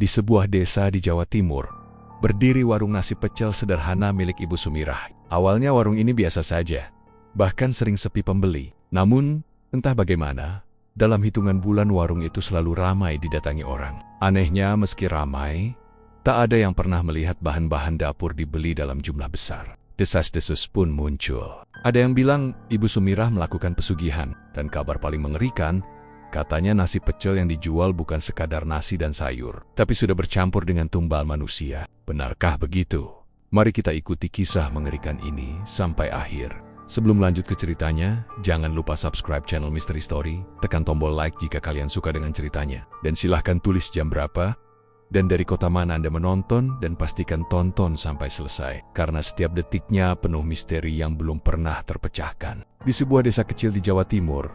Di sebuah desa di Jawa Timur, berdiri warung nasi pecel sederhana milik Ibu Sumirah. Awalnya warung ini biasa saja, bahkan sering sepi pembeli. Namun, entah bagaimana, dalam hitungan bulan warung itu selalu ramai didatangi orang. Anehnya, meski ramai, tak ada yang pernah melihat bahan-bahan dapur dibeli dalam jumlah besar. Desas-desus pun muncul. Ada yang bilang Ibu Sumirah melakukan pesugihan, dan kabar paling mengerikan, katanya nasi pecel yang dijual bukan sekadar nasi dan sayur, tapi sudah bercampur dengan tumbal manusia. Benarkah begitu? Mari kita ikuti kisah mengerikan ini sampai akhir. Sebelum lanjut ke ceritanya, jangan lupa subscribe channel Misteri Story, tekan tombol like jika kalian suka dengan ceritanya, dan silahkan tulis jam berapa dan dari kota mana Anda menonton, dan pastikan tonton sampai selesai, karena setiap detiknya penuh misteri yang belum pernah terpecahkan. Di sebuah desa kecil di Jawa Timur,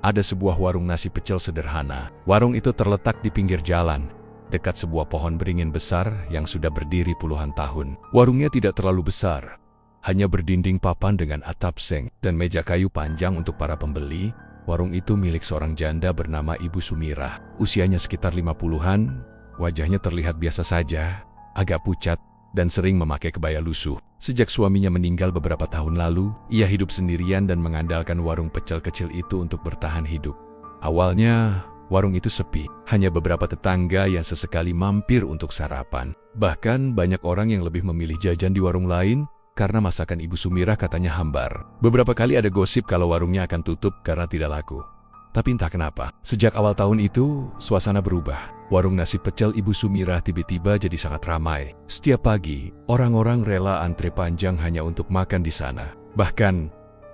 ada sebuah warung nasi pecel sederhana. Warung itu terletak di pinggir jalan, dekat sebuah pohon beringin besar yang sudah berdiri puluhan tahun. Warungnya tidak terlalu besar, hanya berdinding papan dengan atap seng dan meja kayu panjang untuk para pembeli. Warung itu milik seorang janda bernama Ibu Sumirah. Usianya sekitar 50-an, wajahnya terlihat biasa saja, agak pucat, dan sering memakai kebaya lusuh. Sejak suaminya meninggal beberapa tahun lalu, ia hidup sendirian dan mengandalkan warung pecel kecil itu untuk bertahan hidup. Awalnya, warung itu sepi, hanya beberapa tetangga yang sesekali mampir untuk sarapan. Bahkan banyak orang yang lebih memilih jajan di warung lain, karena masakan Ibu Sumirah katanya hambar. Beberapa kali ada gosip kalau warungnya akan tutup karena tidak laku. Tapi entah kenapa, sejak awal tahun itu, suasana berubah. Warung nasi pecel Ibu Sumirah tiba-tiba jadi sangat ramai. Setiap pagi, orang-orang rela antre panjang hanya untuk makan di sana. Bahkan,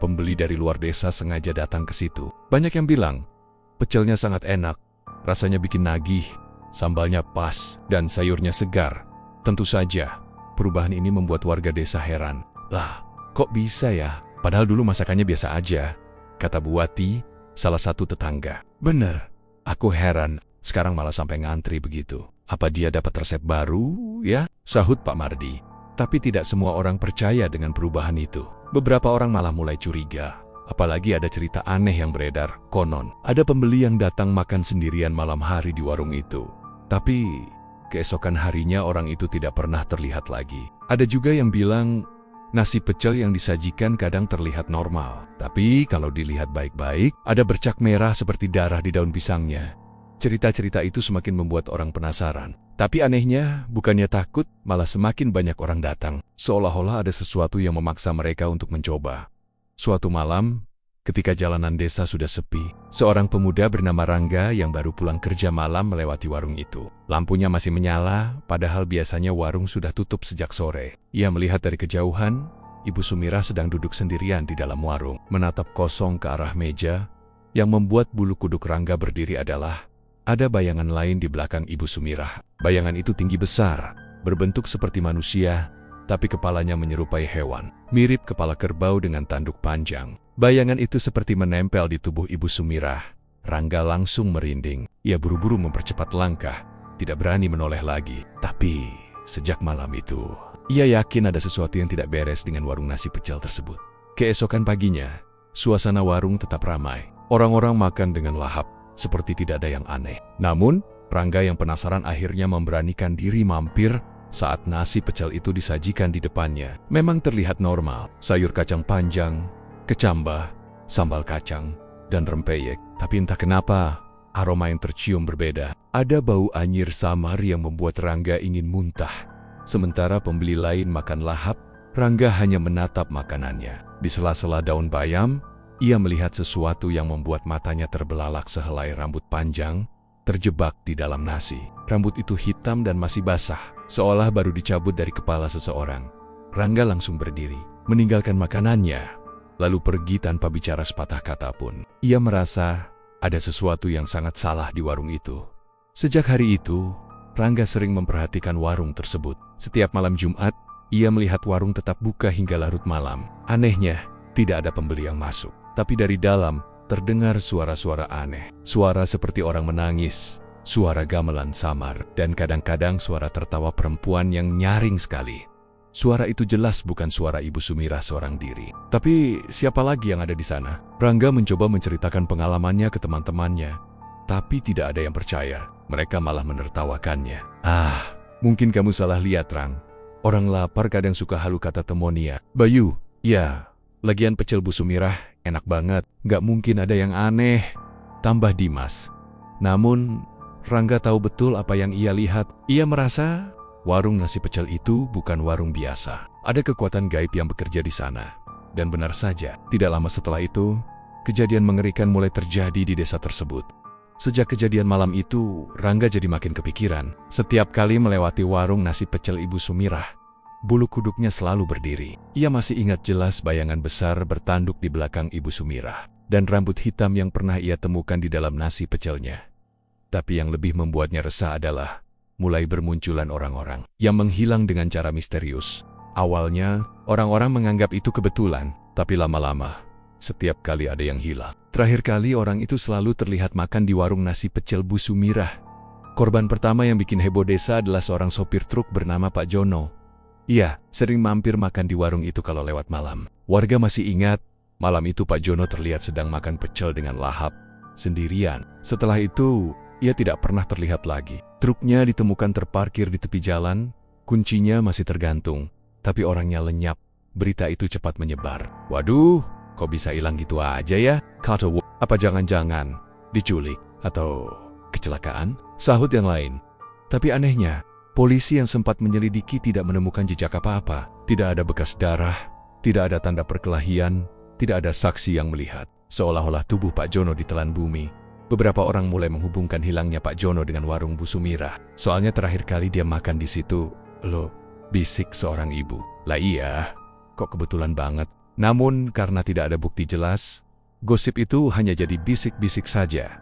pembeli dari luar desa sengaja datang ke situ. Banyak yang bilang, pecelnya sangat enak, rasanya bikin nagih, sambalnya pas, dan sayurnya segar. Tentu saja, perubahan ini membuat warga desa heran. Lah, kok bisa ya? Padahal dulu masakannya biasa aja, kata Bu Wati, salah satu tetangga. Bener, aku heran. Sekarang malah sampai ngantri begitu. Apa dia dapat resep baru, ya? Sahut Pak Mardi. Tapi tidak semua orang percaya dengan perubahan itu. Beberapa orang malah mulai curiga. Apalagi ada cerita aneh yang beredar. Konon, ada pembeli yang datang makan sendirian malam hari di warung itu. Tapi, keesokan harinya orang itu tidak pernah terlihat lagi. Ada juga yang bilang, nasi pecel yang disajikan kadang terlihat normal. Tapi kalau dilihat baik-baik, ada bercak merah seperti darah di daun pisangnya. Cerita-cerita itu semakin membuat orang penasaran. Tapi anehnya, bukannya takut, malah semakin banyak orang datang. Seolah-olah ada sesuatu yang memaksa mereka untuk mencoba. Suatu malam, ketika jalanan desa sudah sepi, seorang pemuda bernama Rangga yang baru pulang kerja malam melewati warung itu. Lampunya masih menyala, padahal biasanya warung sudah tutup sejak sore. Ia melihat dari kejauhan, Ibu Sumirah sedang duduk sendirian di dalam warung, menatap kosong ke arah meja. Yang membuat bulu kuduk Rangga berdiri adalah ada bayangan lain di belakang Ibu Sumirah. Bayangan itu tinggi besar, berbentuk seperti manusia, tapi kepalanya menyerupai hewan, mirip kepala kerbau dengan tanduk panjang. Bayangan itu seperti menempel di tubuh Ibu Sumirah. Rangga langsung merinding. Ia buru-buru mempercepat langkah, tidak berani menoleh lagi. Tapi, sejak malam itu, ia yakin ada sesuatu yang tidak beres dengan warung nasi pecel tersebut. Keesokan paginya, suasana warung tetap ramai. Orang-orang makan dengan lahap, seperti tidak ada yang aneh. Namun, Rangga yang penasaran akhirnya memberanikan diri mampir saat nasi pecel itu disajikan di depannya. Memang terlihat normal, sayur kacang panjang, kecambah, sambal kacang, dan rempeyek. Tapi entah kenapa, aroma yang tercium berbeda. Ada bau anyir samar yang membuat Rangga ingin muntah. Sementara pembeli lain makan lahap, Rangga hanya menatap makanannya. Di sela-sela daun bayam, ia melihat sesuatu yang membuat matanya terbelalak. Sehelai rambut panjang terjebak di dalam nasi. Rambut itu hitam dan masih basah, seolah baru dicabut dari kepala seseorang. Rangga langsung berdiri, meninggalkan makanannya, lalu pergi tanpa bicara sepatah kata pun. Ia merasa ada sesuatu yang sangat salah di warung itu. Sejak hari itu, Rangga sering memperhatikan warung tersebut. Setiap malam Jumat, ia melihat warung tetap buka hingga larut malam. Anehnya, tidak ada pembeli yang masuk. Tapi dari dalam, terdengar suara-suara aneh. Suara seperti orang menangis, suara gamelan samar, dan kadang-kadang suara tertawa perempuan yang nyaring sekali. Suara itu jelas bukan suara Ibu Sumirah seorang diri. Tapi siapa lagi yang ada di sana? Rangga mencoba menceritakan pengalamannya ke teman-temannya. Tapi tidak ada yang percaya. Mereka malah menertawakannya. Ah, mungkin kamu salah lihat, Rang. Orang lapar kadang suka halu kata temonia. Bayu, ya, lagian pecel Bu Sumirah enak banget. Gak mungkin ada yang aneh, tambah Dimas. Namun, Rangga tahu betul apa yang ia lihat. Ia merasa warung nasi pecel itu bukan warung biasa. Ada kekuatan gaib yang bekerja di sana. Dan benar saja, tidak lama setelah itu, kejadian mengerikan mulai terjadi di desa tersebut. Sejak kejadian malam itu, Rangga jadi makin kepikiran. Setiap kali melewati warung nasi pecel Ibu Sumirah, bulu kuduknya selalu berdiri. Ia masih ingat jelas bayangan besar bertanduk di belakang Ibu Sumirah, dan rambut hitam yang pernah ia temukan di dalam nasi pecelnya. Tapi yang lebih membuatnya resah adalah mulai bermunculan orang-orang yang menghilang dengan cara misterius. Awalnya, orang-orang menganggap itu kebetulan, tapi lama-lama, setiap kali ada yang hilang. Terakhir kali orang itu selalu terlihat makan di warung nasi pecel Bu Sumirah. Korban pertama yang bikin heboh desa adalah seorang sopir truk bernama Pak Jono. Ia sering mampir makan di warung itu kalau lewat malam. Warga masih ingat, malam itu Pak Jono terlihat sedang makan pecel dengan lahap, sendirian. Setelah itu, ia tidak pernah terlihat lagi. Truknya ditemukan terparkir di tepi jalan, kuncinya masih tergantung, tapi orangnya lenyap. Berita itu cepat menyebar. Waduh, kok bisa hilang gitu aja ya? Kata apa jangan-jangan diculik atau kecelakaan? Sahut yang lain. Tapi anehnya, polisi yang sempat menyelidiki tidak menemukan jejak apa-apa. Tidak ada bekas darah, tidak ada tanda perkelahian, tidak ada saksi yang melihat. Seolah-olah tubuh Pak Jono ditelan bumi. Beberapa orang mulai menghubungkan hilangnya Pak Jono dengan warung Bu Sumirah. Soalnya terakhir kali dia makan di situ, loh, bisik seorang ibu. Lah iya, kok kebetulan banget. Namun karena tidak ada bukti jelas, gosip itu hanya jadi bisik-bisik saja.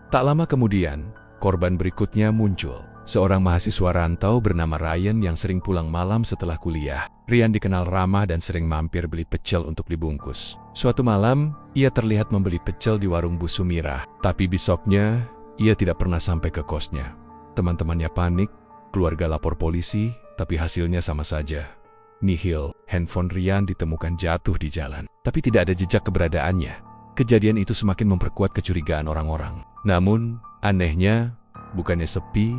Tak lama kemudian, korban berikutnya muncul. Seorang mahasiswa rantau bernama Ryan yang sering pulang malam setelah kuliah. Ryan dikenal ramah dan sering mampir beli pecel untuk dibungkus. Suatu malam, ia terlihat membeli pecel di warung Bu Sumirah. Tapi besoknya, ia tidak pernah sampai ke kosnya. Teman-temannya panik, keluarga lapor polisi, tapi hasilnya sama saja. Nihil, handphone Ryan ditemukan jatuh di jalan, tapi tidak ada jejak keberadaannya. Kejadian itu semakin memperkuat kecurigaan orang-orang. Namun, anehnya, bukannya sepi,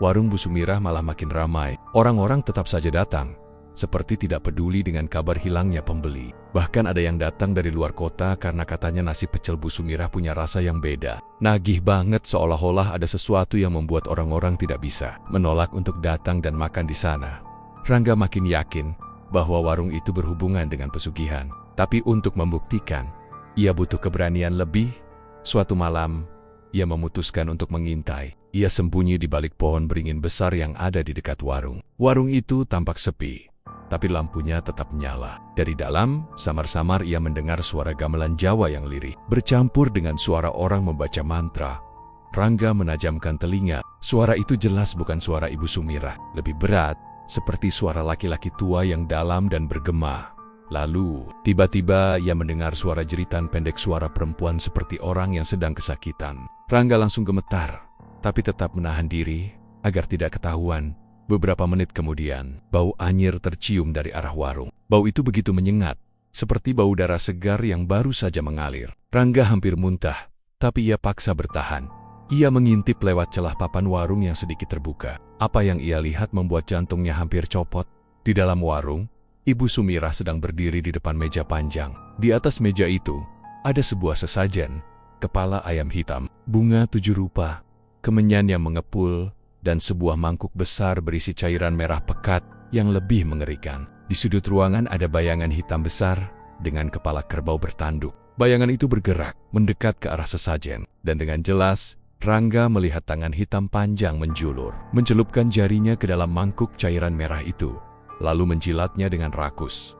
warung Bu Sumirah malah makin ramai. Orang-orang tetap saja datang, seperti tidak peduli dengan kabar hilangnya pembeli. Bahkan ada yang datang dari luar kota karena katanya nasi pecel Bu Sumirah punya rasa yang beda. Nagih banget, seolah-olah ada sesuatu yang membuat orang-orang tidak bisa menolak untuk datang dan makan di sana. Rangga makin yakin bahwa warung itu berhubungan dengan pesugihan. Tapi untuk membuktikan, ia butuh keberanian lebih. Suatu malam, ia memutuskan untuk mengintai. Ia sembunyi di balik pohon beringin besar yang ada di dekat warung. Warung itu tampak sepi, tapi lampunya tetap nyala. Dari dalam, samar-samar ia mendengar suara gamelan Jawa yang lirih, bercampur dengan suara orang membaca mantra. Rangga menajamkan telinga. Suara itu jelas bukan suara Ibu Sumirah. Lebih berat, seperti suara laki-laki tua yang dalam dan bergema. Lalu, tiba-tiba ia mendengar suara jeritan pendek, suara perempuan seperti orang yang sedang kesakitan. Rangga langsung gemetar, tapi tetap menahan diri agar tidak ketahuan. Beberapa menit kemudian, bau anyir tercium dari arah warung. Bau itu begitu menyengat, seperti bau darah segar yang baru saja mengalir. Rangga hampir muntah, tapi ia paksa bertahan. Ia mengintip lewat celah papan warung yang sedikit terbuka. Apa yang ia lihat membuat jantungnya hampir copot. Di dalam warung, Ibu Sumirah sedang berdiri di depan meja panjang. Di atas meja itu, ada sebuah sesajen, kepala ayam hitam, bunga 7 rupa, kemenyan yang mengepul, dan sebuah mangkuk besar berisi cairan merah pekat yang lebih mengerikan. Di sudut ruangan ada bayangan hitam besar dengan kepala kerbau bertanduk. Bayangan itu bergerak, mendekat ke arah sesajen, dan dengan jelas, Rangga melihat tangan hitam panjang menjulur, mencelupkan jarinya ke dalam mangkuk cairan merah itu, lalu menjilatnya dengan rakus.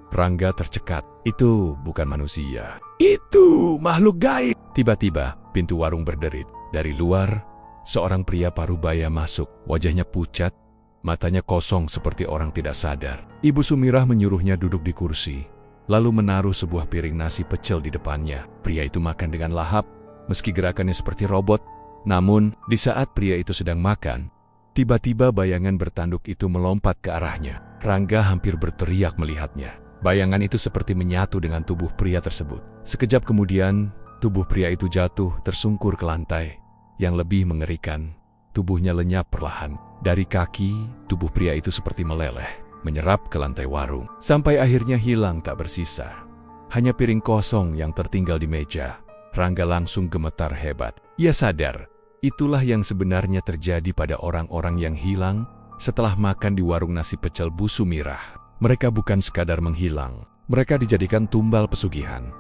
Rangga tercekat. Itu bukan manusia. Itu makhluk gaib. Tiba-tiba, pintu warung berderit. Dari luar, seorang pria parubaya masuk. Wajahnya pucat, matanya kosong seperti orang tidak sadar. Ibu Sumirah menyuruhnya duduk di kursi, lalu menaruh sebuah piring nasi pecel di depannya. Pria itu makan dengan lahap, meski gerakannya seperti robot. Namun, di saat pria itu sedang makan, tiba-tiba bayangan bertanduk itu melompat ke arahnya. Rangga hampir berteriak melihatnya. Bayangan itu seperti menyatu dengan tubuh pria tersebut. Sekejap kemudian, Tubuh pria itu jatuh tersungkur ke lantai. Yang lebih mengerikan, tubuhnya lenyap perlahan. Dari kaki, tubuh pria itu seperti meleleh, menyerap ke lantai warung. Sampai akhirnya hilang tak bersisa. Hanya piring kosong yang tertinggal di meja. Rangga langsung gemetar hebat. Ia sadar, itulah yang sebenarnya terjadi pada orang-orang yang hilang setelah makan di warung nasi pecel Bu Sumirah. Mereka bukan sekadar menghilang, mereka dijadikan tumbal pesugihan.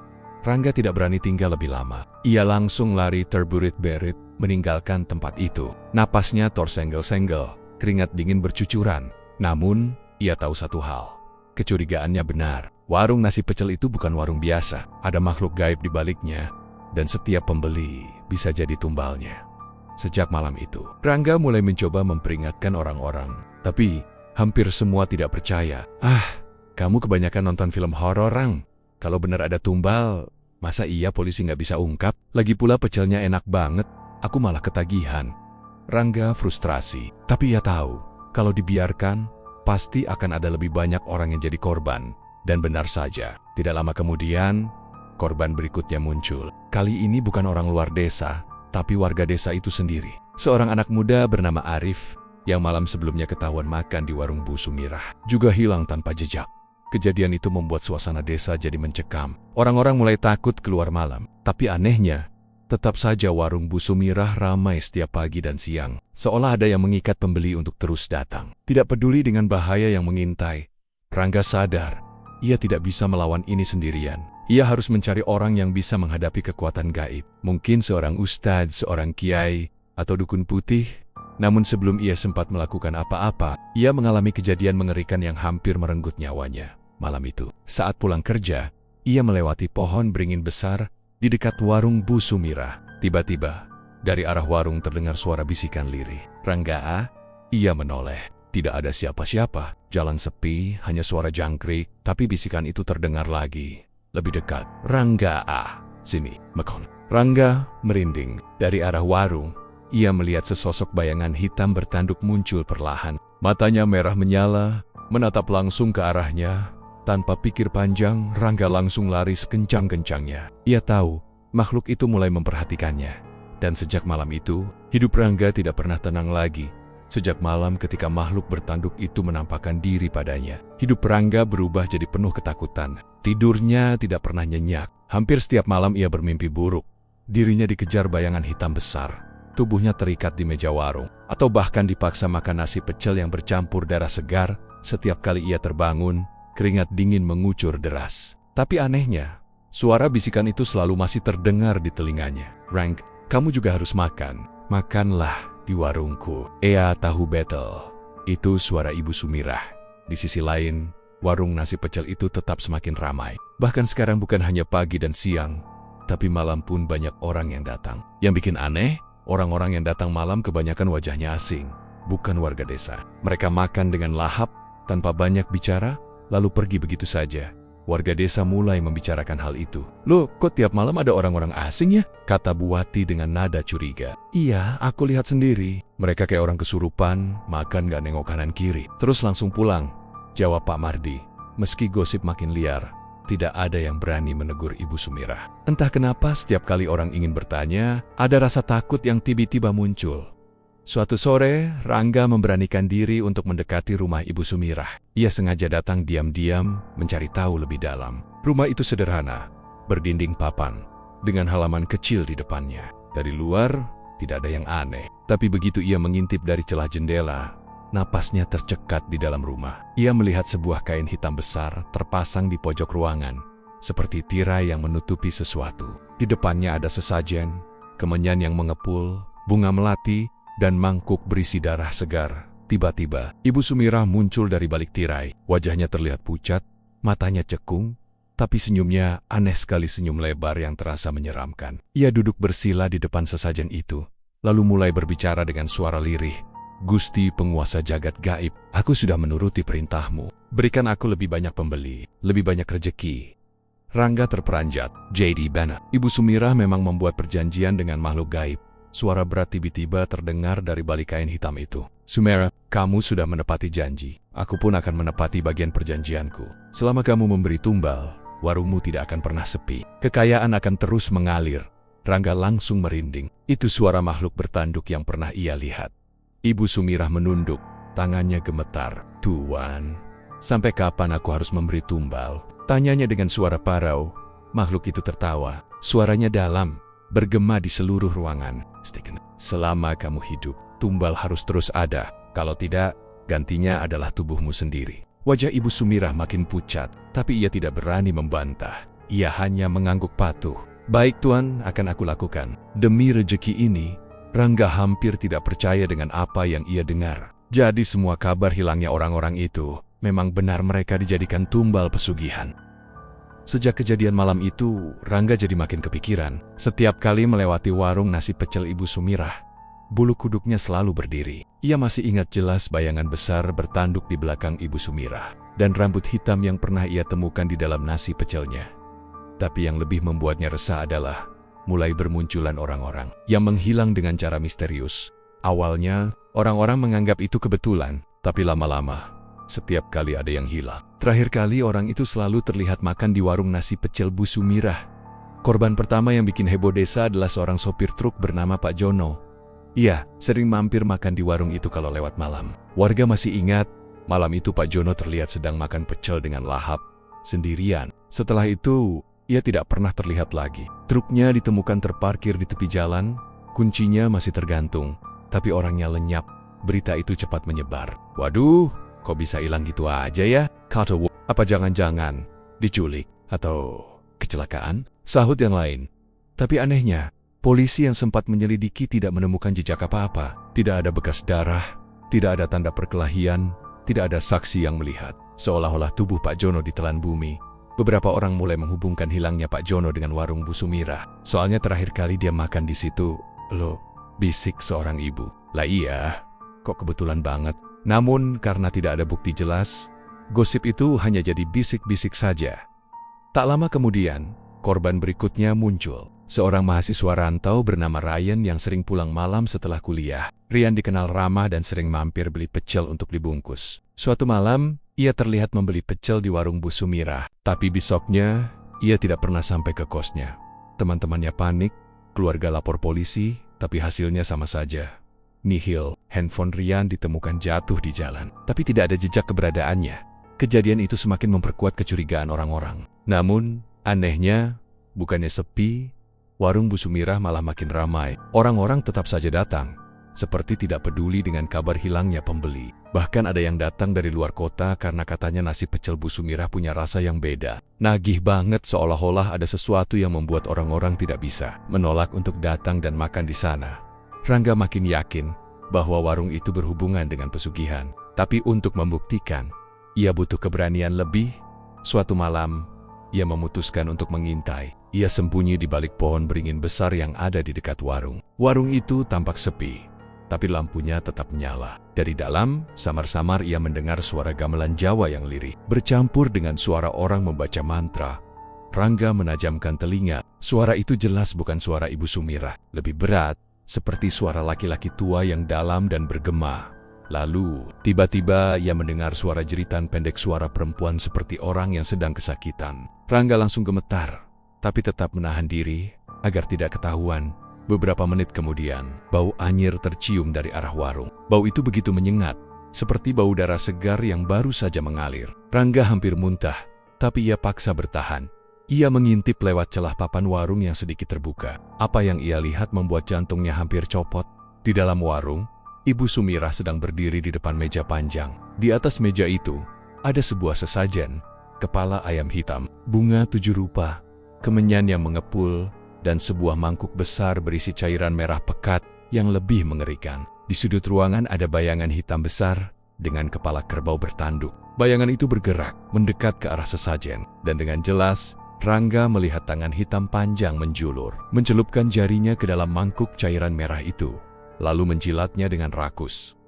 Rangga tidak berani tinggal lebih lama. Ia langsung lari terberit-berit meninggalkan tempat itu. Napasnya tersenggel-senggel, keringat dingin bercucuran. Namun, ia tahu satu hal. Kecurigaannya benar. Warung nasi pecel itu bukan warung biasa. Ada makhluk gaib di baliknya, dan setiap pembeli bisa jadi tumbalnya. Sejak malam itu, Rangga mulai mencoba memperingatkan orang-orang. Tapi, hampir semua tidak percaya. Kamu kebanyakan nonton film horor, Rang. Kalau benar ada tumbal, masa iya polisi nggak bisa ungkap? Lagi pula pecelnya enak banget, aku malah ketagihan. Rangga frustrasi, tapi ia tahu, kalau dibiarkan, pasti akan ada lebih banyak orang yang jadi korban. Dan benar saja, tidak lama kemudian, korban berikutnya muncul. Kali ini bukan orang luar desa, tapi warga desa itu sendiri. Seorang anak muda bernama Arif, yang malam sebelumnya ketahuan makan di warung Bu Sumirah, juga hilang tanpa jejak. Kejadian itu membuat suasana desa jadi mencekam. Orang-orang mulai takut keluar malam. Tapi anehnya, tetap saja warung Bu Sumirah ramai setiap pagi dan siang. Seolah ada yang mengikat pembeli untuk terus datang. Tidak peduli dengan bahaya yang mengintai, Rangga sadar, ia tidak bisa melawan ini sendirian. Ia harus mencari orang yang bisa menghadapi kekuatan gaib. Mungkin seorang ustadz, seorang kiai, atau dukun putih. Namun sebelum ia sempat melakukan apa-apa, ia mengalami kejadian mengerikan yang hampir merenggut nyawanya. Malam itu, saat pulang kerja, ia melewati pohon beringin besar di dekat warung Bu Sumirah. Tiba-tiba, dari arah warung terdengar suara bisikan lirih. Rangga, ia menoleh. Tidak ada siapa-siapa. Jalan sepi, hanya suara jangkrik, tapi bisikan itu terdengar lagi. Lebih dekat. Rangga, sini, Mekon. Rangga merinding. Dari arah warung, ia melihat sesosok bayangan hitam bertanduk muncul perlahan. Matanya merah menyala, menatap langsung ke arahnya. Tanpa pikir panjang, Rangga langsung lari sekencang-kencangnya. Ia tahu, makhluk itu mulai memperhatikannya. Dan sejak malam itu, hidup Rangga tidak pernah tenang lagi. Sejak malam ketika makhluk bertanduk itu menampakkan diri padanya, hidup Rangga berubah jadi penuh ketakutan. Tidurnya tidak pernah nyenyak. Hampir setiap malam ia bermimpi buruk. Dirinya dikejar bayangan hitam besar. Tubuhnya terikat di meja warung. Atau bahkan dipaksa makan nasi pecel yang bercampur darah segar. Setiap kali ia terbangun, keringat dingin mengucur deras. Tapi anehnya, suara bisikan itu selalu masih terdengar di telinganya. Rang, kamu juga harus makan. Makanlah di warungku. Tahu betel. Itu suara Ibu Sumirah. Di sisi lain, warung nasi pecel itu tetap semakin ramai. Bahkan sekarang bukan hanya pagi dan siang, tapi malam pun banyak orang yang datang. Yang bikin aneh, orang-orang yang datang malam kebanyakan wajahnya asing, bukan warga desa. Mereka makan dengan lahap, tanpa banyak bicara, lalu pergi begitu saja. Warga desa mulai membicarakan hal itu. Loh, kok tiap malam ada orang-orang asing ya? Kata Buati dengan nada curiga. Iya, aku lihat sendiri. Mereka kayak orang kesurupan, makan gak nengok kanan kiri. Terus langsung pulang, jawab Pak Mardi. Meski gosip makin liar, tidak ada yang berani menegur Ibu Sumirah. Entah kenapa setiap kali orang ingin bertanya, ada rasa takut yang tiba-tiba muncul. Suatu sore, Rangga memberanikan diri untuk mendekati rumah Ibu Sumirah. Ia sengaja datang diam-diam mencari tahu lebih dalam. Rumah itu sederhana, berdinding papan, dengan halaman kecil di depannya. Dari luar, tidak ada yang aneh. Tapi begitu ia mengintip dari celah jendela, napasnya tercekat di dalam rumah. Ia melihat sebuah kain hitam besar terpasang di pojok ruangan, seperti tirai yang menutupi sesuatu. Di depannya ada sesajen, kemenyan yang mengepul, bunga melati, dan mangkuk berisi darah segar. Tiba-tiba, Ibu Sumirah muncul dari balik tirai. Wajahnya terlihat pucat, matanya cekung, tapi senyumnya aneh sekali, senyum lebar yang terasa menyeramkan. Ia duduk bersila di depan sesajen itu, lalu mulai berbicara dengan suara lirih. Gusti penguasa jagat gaib, aku sudah menuruti perintahmu. Berikan aku lebih banyak pembeli, lebih banyak rejeki. Rangga terperanjat. J.D. Bennett. Ibu Sumirah memang membuat perjanjian dengan makhluk gaib. Suara berat tiba-tiba terdengar dari balik kain hitam itu. Sumirah, kamu sudah menepati janji. Aku pun akan menepati bagian perjanjianku. Selama kamu memberi tumbal, warungmu tidak akan pernah sepi. Kekayaan akan terus mengalir. Rangga langsung merinding. Itu suara makhluk bertanduk yang pernah ia lihat. Ibu Sumirah menunduk, tangannya gemetar. "Tuan, sampai kapan aku harus memberi tumbal?" Tanyanya dengan suara parau. Makhluk itu tertawa. Suaranya dalam, bergema di seluruh ruangan. "Selama kamu hidup, tumbal harus terus ada. Kalau tidak, gantinya adalah tubuhmu sendiri." Wajah Ibu Sumirah makin pucat, tapi ia tidak berani membantah. Ia hanya mengangguk patuh. "Baik Tuan, akan aku lakukan." Demi rejeki ini, Rangga hampir tidak percaya dengan apa yang ia dengar. Jadi semua kabar hilangnya orang-orang itu, memang benar mereka dijadikan tumbal pesugihan. Sejak kejadian malam itu, Rangga jadi makin kepikiran. Setiap kali melewati warung nasi pecel Ibu Sumirah, bulu kuduknya selalu berdiri. Ia masih ingat jelas bayangan besar bertanduk di belakang Ibu Sumirah, dan rambut hitam yang pernah ia temukan di dalam nasi pecelnya. Tapi yang lebih membuatnya resah adalah mulai bermunculan orang-orang yang menghilang dengan cara misterius. Awalnya, orang-orang menganggap itu kebetulan, tapi lama-lama, setiap kali ada yang hilang. Terakhir kali orang itu selalu terlihat makan di warung nasi pecel Bu Sumirah. Korban pertama yang bikin heboh desa adalah seorang sopir truk bernama Pak Jono. Ia sering mampir makan di warung itu kalau lewat malam. Warga masih ingat, malam itu Pak Jono terlihat sedang makan pecel dengan lahap, sendirian. Setelah itu, ia tidak pernah terlihat lagi. Truknya ditemukan terparkir di tepi jalan, kuncinya masih tergantung, tapi orangnya lenyap. Berita itu cepat menyebar. "Waduh, kok bisa hilang gitu aja ya?" kata Wo. "Apa jangan-jangan diculik atau kecelakaan?" sahut yang lain. Tapi anehnya, polisi yang sempat menyelidiki tidak menemukan jejak apa-apa. Tidak ada bekas darah, tidak ada tanda perkelahian, tidak ada saksi yang melihat. Seolah-olah tubuh Pak Jono ditelan bumi. Beberapa orang mulai menghubungkan hilangnya Pak Jono dengan warung Bu Sumirah. "Soalnya terakhir kali dia makan di situ, loh," bisik seorang ibu. "Lah iya, kok kebetulan banget." Namun karena tidak ada bukti jelas, gosip itu hanya jadi bisik-bisik saja. Tak lama kemudian, korban berikutnya muncul. Seorang mahasiswa rantau bernama Ryan yang sering pulang malam setelah kuliah. Ryan dikenal ramah dan sering mampir beli pecel untuk dibungkus. Suatu malam, ia terlihat membeli pecel di warung Bu Sumirah. Tapi besoknya, ia tidak pernah sampai ke kosnya. Teman-temannya panik, keluarga lapor polisi, tapi hasilnya sama saja. Nihil. Handphone Ryan ditemukan jatuh di jalan, tapi tidak ada jejak keberadaannya. Kejadian itu semakin memperkuat kecurigaan orang-orang. Namun, anehnya, bukannya sepi, warung Bu Sumirah malah makin ramai. Orang-orang tetap saja datang, seperti tidak peduli dengan kabar hilangnya pembeli. Bahkan ada yang datang dari luar kota karena katanya nasi pecel Bu Sumirah punya rasa yang beda. Nagih banget, seolah-olah ada sesuatu yang membuat orang-orang tidak bisa menolak untuk datang dan makan di sana. Rangga makin yakin bahwa warung itu berhubungan dengan pesugihan. Tapi untuk membuktikan, ia butuh keberanian lebih. Suatu malam, ia memutuskan untuk mengintai. Ia sembunyi di balik pohon beringin besar yang ada di dekat warung. Warung itu tampak sepi, tapi lampunya tetap menyala. Dari dalam, samar-samar ia mendengar suara gamelan Jawa yang lirih, bercampur dengan suara orang membaca mantra. Rangga menajamkan telinga. Suara itu jelas bukan suara Ibu Sumirah. Lebih berat, seperti suara laki-laki tua yang dalam dan bergema. Lalu, tiba-tiba ia mendengar suara jeritan pendek, suara perempuan seperti orang yang sedang kesakitan. Rangga langsung gemetar, tapi tetap menahan diri agar tidak ketahuan. Beberapa menit kemudian, bau anyir tercium dari arah warung. Bau itu begitu menyengat, seperti bau darah segar yang baru saja mengalir. Rangga hampir muntah, tapi ia paksa bertahan. Ia mengintip lewat celah papan warung yang sedikit terbuka. Apa yang ia lihat membuat jantungnya hampir copot. Di dalam warung, Ibu Sumirah sedang berdiri di depan meja panjang. Di atas meja itu, ada sebuah sesajen, kepala ayam hitam, bunga 7 rupa, kemenyan yang mengepul, dan sebuah mangkuk besar berisi cairan merah pekat yang lebih mengerikan. Di sudut ruangan ada bayangan hitam besar dengan kepala kerbau bertanduk. Bayangan itu bergerak, mendekat ke arah sesajen, dan dengan jelas, Rangga melihat tangan hitam panjang menjulur, mencelupkan jarinya ke dalam mangkuk cairan merah itu, lalu menjilatnya dengan rakus.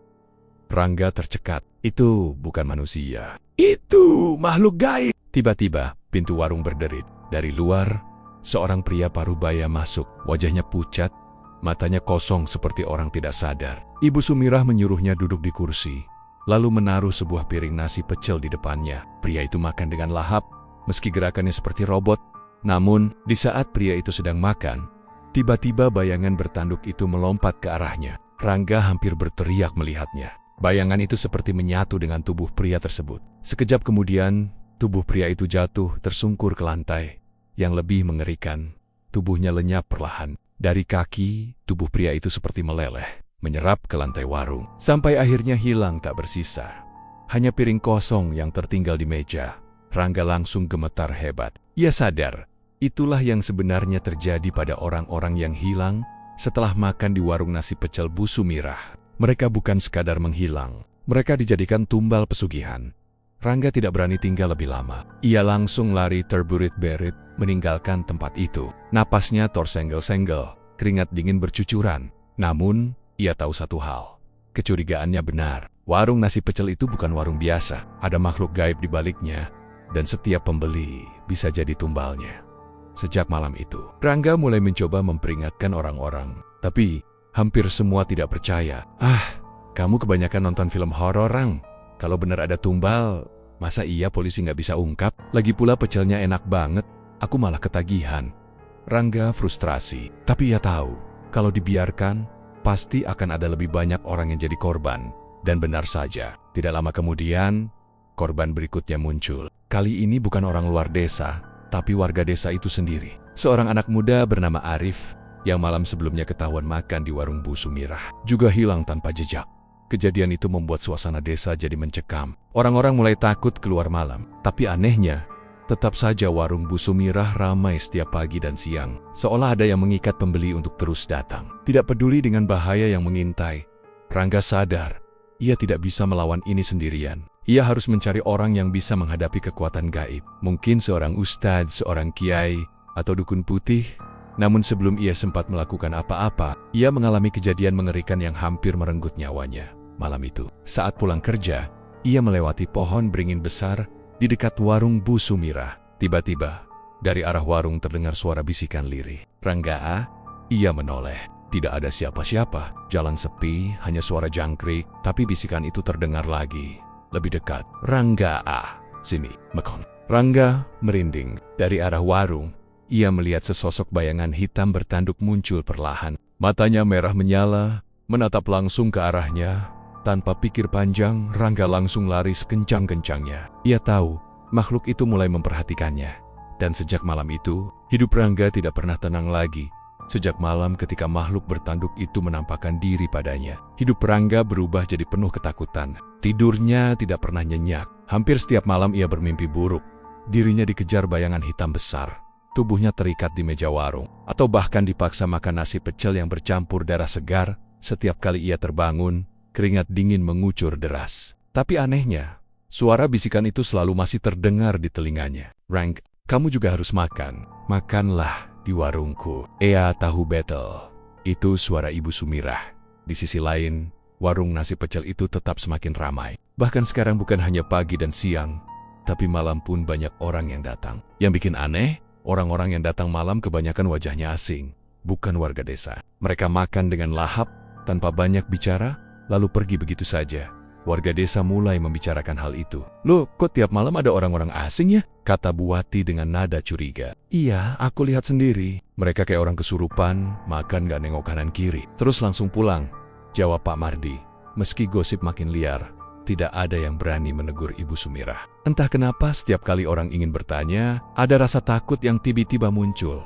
Rangga tercekat. Itu bukan manusia. Itu makhluk gaib. Tiba-tiba, pintu warung berderit. Dari luar, seorang pria parubaya masuk. Wajahnya pucat, matanya kosong seperti orang tidak sadar. Ibu Sumirah menyuruhnya duduk di kursi, lalu menaruh sebuah piring nasi pecel di depannya. Pria itu makan dengan lahap, meski gerakannya seperti robot. Namun, di saat pria itu sedang makan, Tiba-tiba bayangan bertanduk itu melompat ke arahnya. Rangga hampir berteriak melihatnya. Bayangan itu seperti menyatu dengan tubuh pria tersebut. Sekejap kemudian, tubuh pria itu jatuh tersungkur ke lantai. Yang lebih mengerikan, tubuhnya lenyap perlahan. Dari kaki, tubuh pria itu seperti meleleh, menyerap ke lantai warung. Sampai akhirnya hilang tak bersisa. Hanya piring kosong yang tertinggal di meja. Rangga langsung gemetar hebat. Ia sadar, itulah yang sebenarnya terjadi pada orang-orang yang hilang setelah makan di warung nasi pecel Bu Sumirah. Mereka bukan sekadar menghilang, mereka dijadikan tumbal pesugihan. Rangga tidak berani tinggal lebih lama. Ia langsung lari terberit-berit meninggalkan tempat itu. Napasnya tersenggel-senggel, keringat dingin bercucuran. Namun, ia tahu satu hal. Kecurigaannya benar. Warung nasi pecel itu bukan warung biasa. Ada makhluk gaib di baliknya, dan setiap pembeli bisa jadi tumbalnya. Sejak malam itu, Rangga mulai mencoba memperingatkan orang-orang. Tapi, hampir semua tidak percaya. Kamu kebanyakan nonton film horor, Rang. Kalau benar ada tumbal, masa iya polisi nggak bisa ungkap? Lagi pula pecelnya enak banget, aku malah ketagihan. Rangga frustrasi, tapi ia tahu, kalau dibiarkan, pasti akan ada lebih banyak orang yang jadi korban. Dan benar saja, tidak lama kemudian, korban berikutnya muncul. Kali ini bukan orang luar desa, tapi warga desa itu sendiri. Seorang anak muda bernama Arif, yang malam sebelumnya ketahuan makan di warung Bu Sumirah, juga hilang tanpa jejak. Kejadian itu membuat suasana desa jadi mencekam. Orang-orang mulai takut keluar malam. Tapi anehnya, tetap saja warung Bu Sumirah ramai setiap pagi dan siang. Seolah ada yang mengikat pembeli untuk terus datang. Tidak peduli dengan bahaya yang mengintai, Rangga sadar, ia tidak bisa melawan ini sendirian. Ia harus mencari orang yang bisa menghadapi kekuatan gaib. Mungkin seorang ustadz, seorang kiai, atau dukun putih. Namun sebelum ia sempat melakukan apa-apa, ia mengalami kejadian mengerikan yang hampir merenggut nyawanya. Malam itu, saat pulang kerja, ia melewati pohon beringin besar di dekat warung Bu Sumirah. Tiba-tiba, dari arah warung terdengar suara bisikan lirih. Rangga, ia menoleh. Tidak ada siapa-siapa. Jalan sepi, hanya suara jangkrik, tapi bisikan itu terdengar lagi. Lebih dekat. Rangga, sini, Mekon. Rangga merinding. Dari arah warung, ia melihat sesosok bayangan hitam bertanduk muncul perlahan. Matanya merah menyala, menatap langsung ke arahnya. Tanpa pikir panjang, Rangga langsung lari sekencang-kencangnya. Ia tahu, makhluk itu mulai memperhatikannya. Dan sejak malam itu, hidup Rangga tidak pernah tenang lagi. Sejak malam ketika makhluk bertanduk itu menampakkan diri padanya, hidup Rangga berubah jadi penuh ketakutan. Tidurnya tidak pernah nyenyak. Hampir setiap malam ia bermimpi buruk. Dirinya dikejar bayangan hitam besar. Tubuhnya terikat di meja warung, atau bahkan dipaksa makan nasi pecel yang bercampur darah segar. Setiap kali ia terbangun, keringat dingin mengucur deras. Tapi anehnya, suara bisikan itu selalu masih terdengar di telinganya. Rang, kamu juga harus makan. Makanlah di warungku. Tahu betel. Itu suara Ibu Sumirah. Di sisi lain, warung nasi pecel itu tetap semakin ramai. Bahkan sekarang bukan hanya pagi dan siang, tapi malam pun banyak orang yang datang. Yang bikin aneh, orang-orang yang datang malam kebanyakan wajahnya asing, bukan warga desa. Mereka makan dengan lahap, tanpa banyak bicara, lalu pergi begitu saja. Warga desa mulai membicarakan hal itu. Loh, kok tiap malam ada orang-orang asing ya? Kata Buati dengan nada curiga. Iya, aku lihat sendiri. Mereka kayak orang kesurupan, makan gak nengok kanan kiri. Terus langsung pulang, jawab Pak Mardi. Meski gosip makin liar, tidak ada yang berani menegur Ibu Sumirah. Entah kenapa setiap kali orang ingin bertanya, ada rasa takut yang tiba-tiba muncul.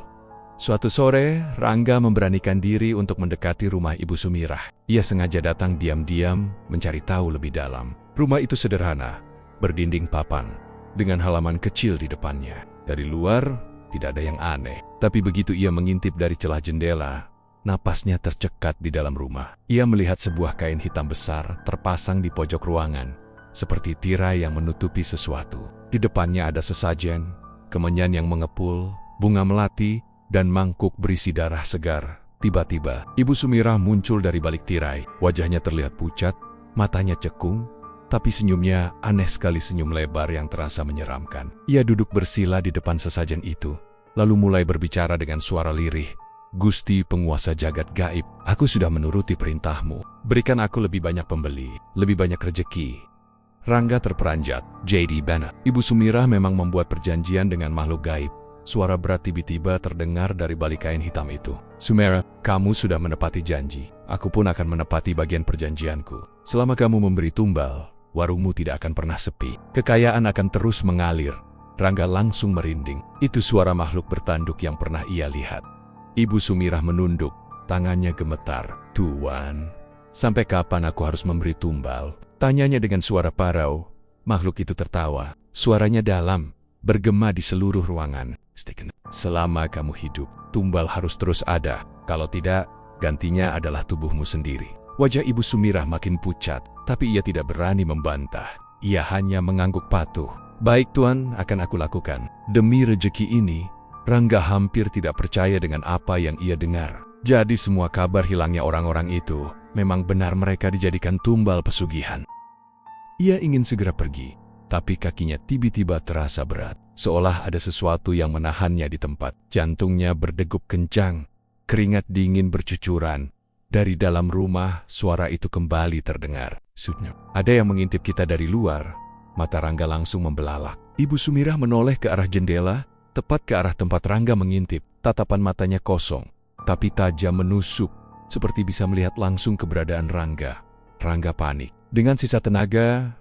Suatu sore, Rangga memberanikan diri untuk mendekati rumah Ibu Sumirah. Ia sengaja datang diam-diam mencari tahu lebih dalam. Rumah itu sederhana, berdinding papan, dengan halaman kecil di depannya. Dari luar, tidak ada yang aneh. Tapi begitu ia mengintip dari celah jendela, napasnya tercekat di dalam rumah. Ia melihat sebuah kain hitam besar terpasang di pojok ruangan, seperti tirai yang menutupi sesuatu. Di depannya ada sesajen, kemenyan yang mengepul, bunga melati, dan mangkuk berisi darah segar. Tiba-tiba, Ibu Sumirah muncul dari balik tirai. Wajahnya terlihat pucat, matanya cekung, tapi senyumnya aneh sekali, senyum lebar yang terasa menyeramkan. Ia duduk bersila di depan sesajen itu, lalu mulai berbicara dengan suara lirih. Gusti penguasa jagat gaib, aku sudah menuruti perintahmu. Berikan aku lebih banyak pembeli, lebih banyak rezeki. Rangga terperanjat. J.D. Bennett. Ibu Sumirah memang membuat perjanjian dengan makhluk gaib. Suara berat tiba-tiba terdengar dari balik kain hitam itu. Sumera, kamu sudah menepati janji. Aku pun akan menepati bagian perjanjianku. Selama kamu memberi tumbal, warungmu tidak akan pernah sepi. Kekayaan akan terus mengalir. Rangga langsung merinding. Itu suara makhluk bertanduk yang pernah ia lihat. Ibu Sumirah menunduk, tangannya gemetar. Tuan, sampai kapan aku harus memberi tumbal? Tanyanya dengan suara parau. Makhluk itu tertawa. Suaranya dalam, bergema di seluruh ruangan. Selama kamu hidup, tumbal harus terus ada. Kalau tidak, gantinya adalah tubuhmu sendiri. Wajah Ibu Sumirah makin pucat, tapi ia tidak berani membantah. Ia hanya mengangguk patuh. Baik tuan, akan aku lakukan. Demi rejeki ini, Rangga hampir tidak percaya dengan apa yang ia dengar. Jadi semua kabar hilangnya orang-orang itu, memang benar mereka dijadikan tumbal pesugihan. Ia ingin segera pergi, tapi kakinya tiba-tiba terasa berat. Seolah ada sesuatu yang menahannya di tempat. Jantungnya berdegup kencang, keringat dingin bercucuran. Dari dalam rumah, suara itu kembali terdengar. Ada yang mengintip kita dari luar. Mata Rangga langsung membelalak. Ibu Sumirah menoleh ke arah jendela, tepat ke arah tempat Rangga mengintip. Tatapan matanya kosong, tapi tajam menusuk, seperti bisa melihat langsung keberadaan Rangga. Rangga panik. Dengan sisa tenaga,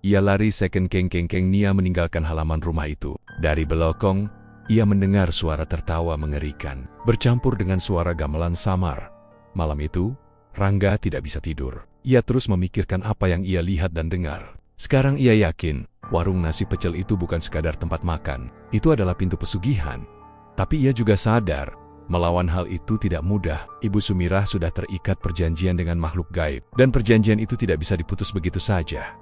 ia lari second keng-keng-keng Nia meninggalkan halaman rumah itu. Dari belakang, ia mendengar suara tertawa mengerikan, bercampur dengan suara gamelan samar. Malam itu, Rangga tidak bisa tidur. Ia terus memikirkan apa yang ia lihat dan dengar. Sekarang ia yakin, warung nasi pecel itu bukan sekadar tempat makan. Itu adalah pintu pesugihan. Tapi ia juga sadar, melawan hal itu tidak mudah. Ibu Sumirah sudah terikat perjanjian dengan makhluk gaib. Dan perjanjian itu tidak bisa diputus begitu saja.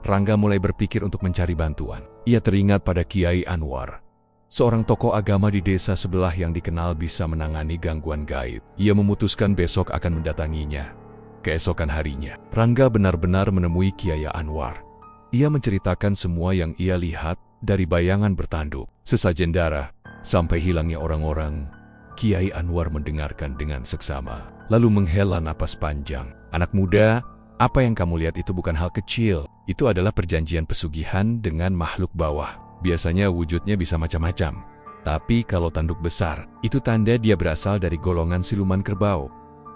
Rangga mulai berpikir untuk mencari bantuan. Ia teringat pada Kiai Anwar, seorang tokoh agama di desa sebelah yang dikenal bisa menangani gangguan gaib. Ia memutuskan besok akan mendatanginya. Keesokan harinya, Rangga benar-benar menemui Kiai Anwar. Ia menceritakan semua yang ia lihat dari bayangan bertanduk. Sesajen darah, sampai hilangnya orang-orang. Kiai Anwar mendengarkan dengan seksama, lalu menghela napas panjang. Anak muda, apa yang kamu lihat itu bukan hal kecil. Itu adalah perjanjian pesugihan dengan makhluk bawah. Biasanya wujudnya bisa macam-macam. Tapi kalau tanduk besar, itu tanda dia berasal dari golongan siluman kerbau.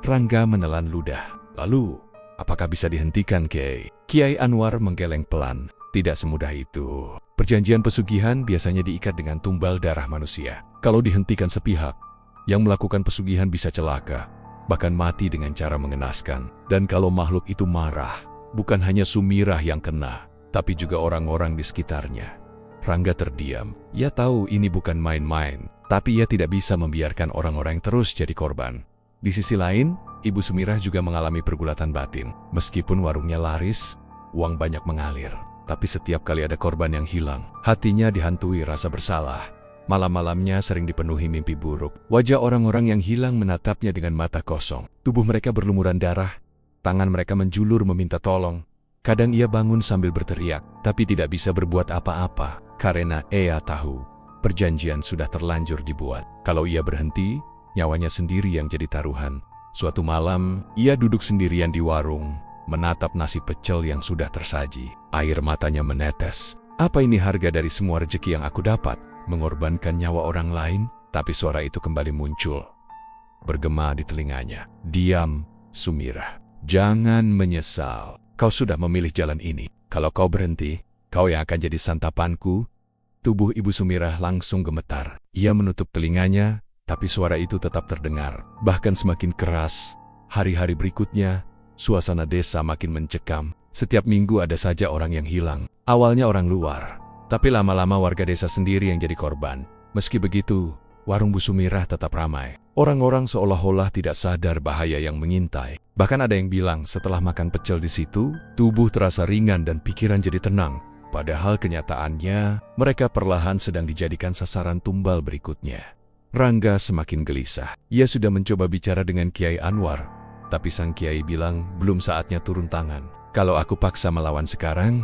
Rangga menelan ludah. Lalu, apakah bisa dihentikan, Kiai? Kiai Anwar menggeleng pelan. Tidak semudah itu. Perjanjian pesugihan biasanya diikat dengan tumbal darah manusia. Kalau dihentikan sepihak, yang melakukan pesugihan bisa celaka, bahkan mati dengan cara mengenaskan. Dan kalau makhluk itu marah, bukan hanya Sumirah yang kena, tapi juga orang-orang di sekitarnya. Rangga terdiam. Ia tahu ini bukan main-main, tapi ia tidak bisa membiarkan orang-orang terus jadi korban. Di sisi lain, Ibu Sumirah juga mengalami pergulatan batin. Meskipun warungnya laris, uang banyak mengalir. Tapi setiap kali ada korban yang hilang, hatinya dihantui rasa bersalah. Malam-malamnya sering dipenuhi mimpi buruk. Wajah orang-orang yang hilang menatapnya dengan mata kosong. Tubuh mereka berlumuran darah. Tangan mereka menjulur meminta tolong. Kadang ia bangun sambil berteriak, tapi tidak bisa berbuat apa-apa. Karena ia tahu, perjanjian sudah terlanjur dibuat. Kalau ia berhenti, nyawanya sendiri yang jadi taruhan. Suatu malam, ia duduk sendirian di warung, menatap nasi pecel yang sudah tersaji. Air matanya menetes. Apa ini harga dari semua rezeki yang aku dapat? Mengorbankan nyawa orang lain? Tapi suara itu kembali muncul, bergema di telinganya. Diam, Sumirah. Jangan menyesal. Kau sudah memilih jalan ini. Kalau kau berhenti, kau yang akan jadi santapanku. Tubuh Ibu Sumirah langsung gemetar. Ia menutup telinganya, tapi suara itu tetap terdengar. Bahkan semakin keras. Hari-hari berikutnya, suasana desa makin mencekam. Setiap minggu ada saja orang yang hilang. Awalnya orang luar, tapi lama-lama warga desa sendiri yang jadi korban. Meski begitu, warung Bu Sumirah tetap ramai. Orang-orang seolah-olah tidak sadar bahaya yang mengintai. Bahkan ada yang bilang setelah makan pecel di situ, tubuh terasa ringan dan pikiran jadi tenang. Padahal kenyataannya, mereka perlahan sedang dijadikan sasaran tumbal berikutnya. Rangga semakin gelisah. Ia sudah mencoba bicara dengan Kiai Anwar, tapi sang Kiai bilang belum saatnya turun tangan. Kalau aku paksa melawan sekarang,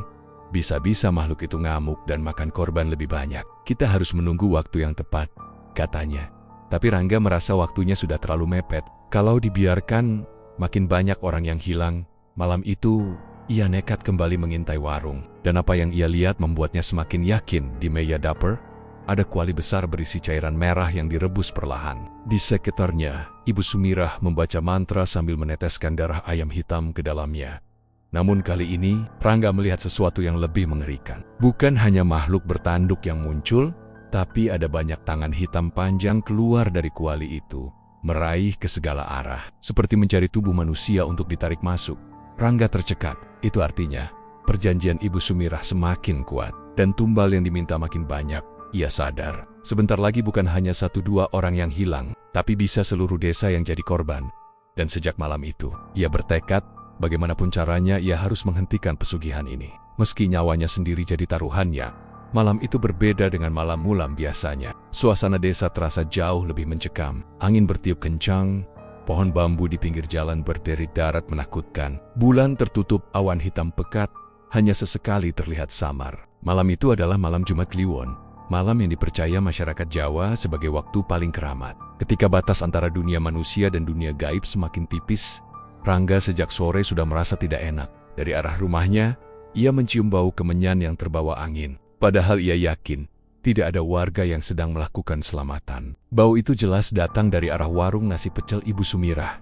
bisa-bisa makhluk itu ngamuk dan makan korban lebih banyak. Kita harus menunggu waktu yang tepat, katanya. Tapi Rangga merasa waktunya sudah terlalu mepet. Kalau dibiarkan, makin banyak orang yang hilang. Malam itu, ia nekat kembali mengintai warung. Dan apa yang ia lihat membuatnya semakin yakin di meja dapur, ada kuali besar berisi cairan merah yang direbus perlahan. Di sekitarnya, Ibu Sumirah membaca mantra sambil meneteskan darah ayam hitam ke dalamnya. Namun kali ini, Rangga melihat sesuatu yang lebih mengerikan. Bukan hanya makhluk bertanduk yang muncul, tapi ada banyak tangan hitam panjang keluar dari kuali itu, meraih ke segala arah, seperti mencari tubuh manusia untuk ditarik masuk. Rangga tercekat. Itu artinya, perjanjian Ibu Sumirah semakin kuat, dan tumbal yang diminta makin banyak. Ia sadar, sebentar lagi bukan hanya 1-2 orang yang hilang, tapi bisa seluruh desa yang jadi korban. Dan sejak malam itu, ia bertekad, bagaimanapun caranya ia harus menghentikan pesugihan ini. Meski nyawanya sendiri jadi taruhannya, malam itu berbeda dengan malam-malam biasanya. Suasana desa terasa jauh lebih mencekam. Angin bertiup kencang, pohon bambu di pinggir jalan berderi darat menakutkan. Bulan tertutup awan hitam pekat, hanya sesekali terlihat samar. Malam itu adalah malam Jumat Kliwon. Malam yang dipercaya masyarakat Jawa sebagai waktu paling keramat. Ketika batas antara dunia manusia dan dunia gaib semakin tipis, Rangga sejak sore sudah merasa tidak enak. Dari arah rumahnya, ia mencium bau kemenyan yang terbawa angin. Padahal ia yakin, tidak ada warga yang sedang melakukan selamatan. Bau itu jelas datang dari arah warung nasi pecel Ibu Sumirah.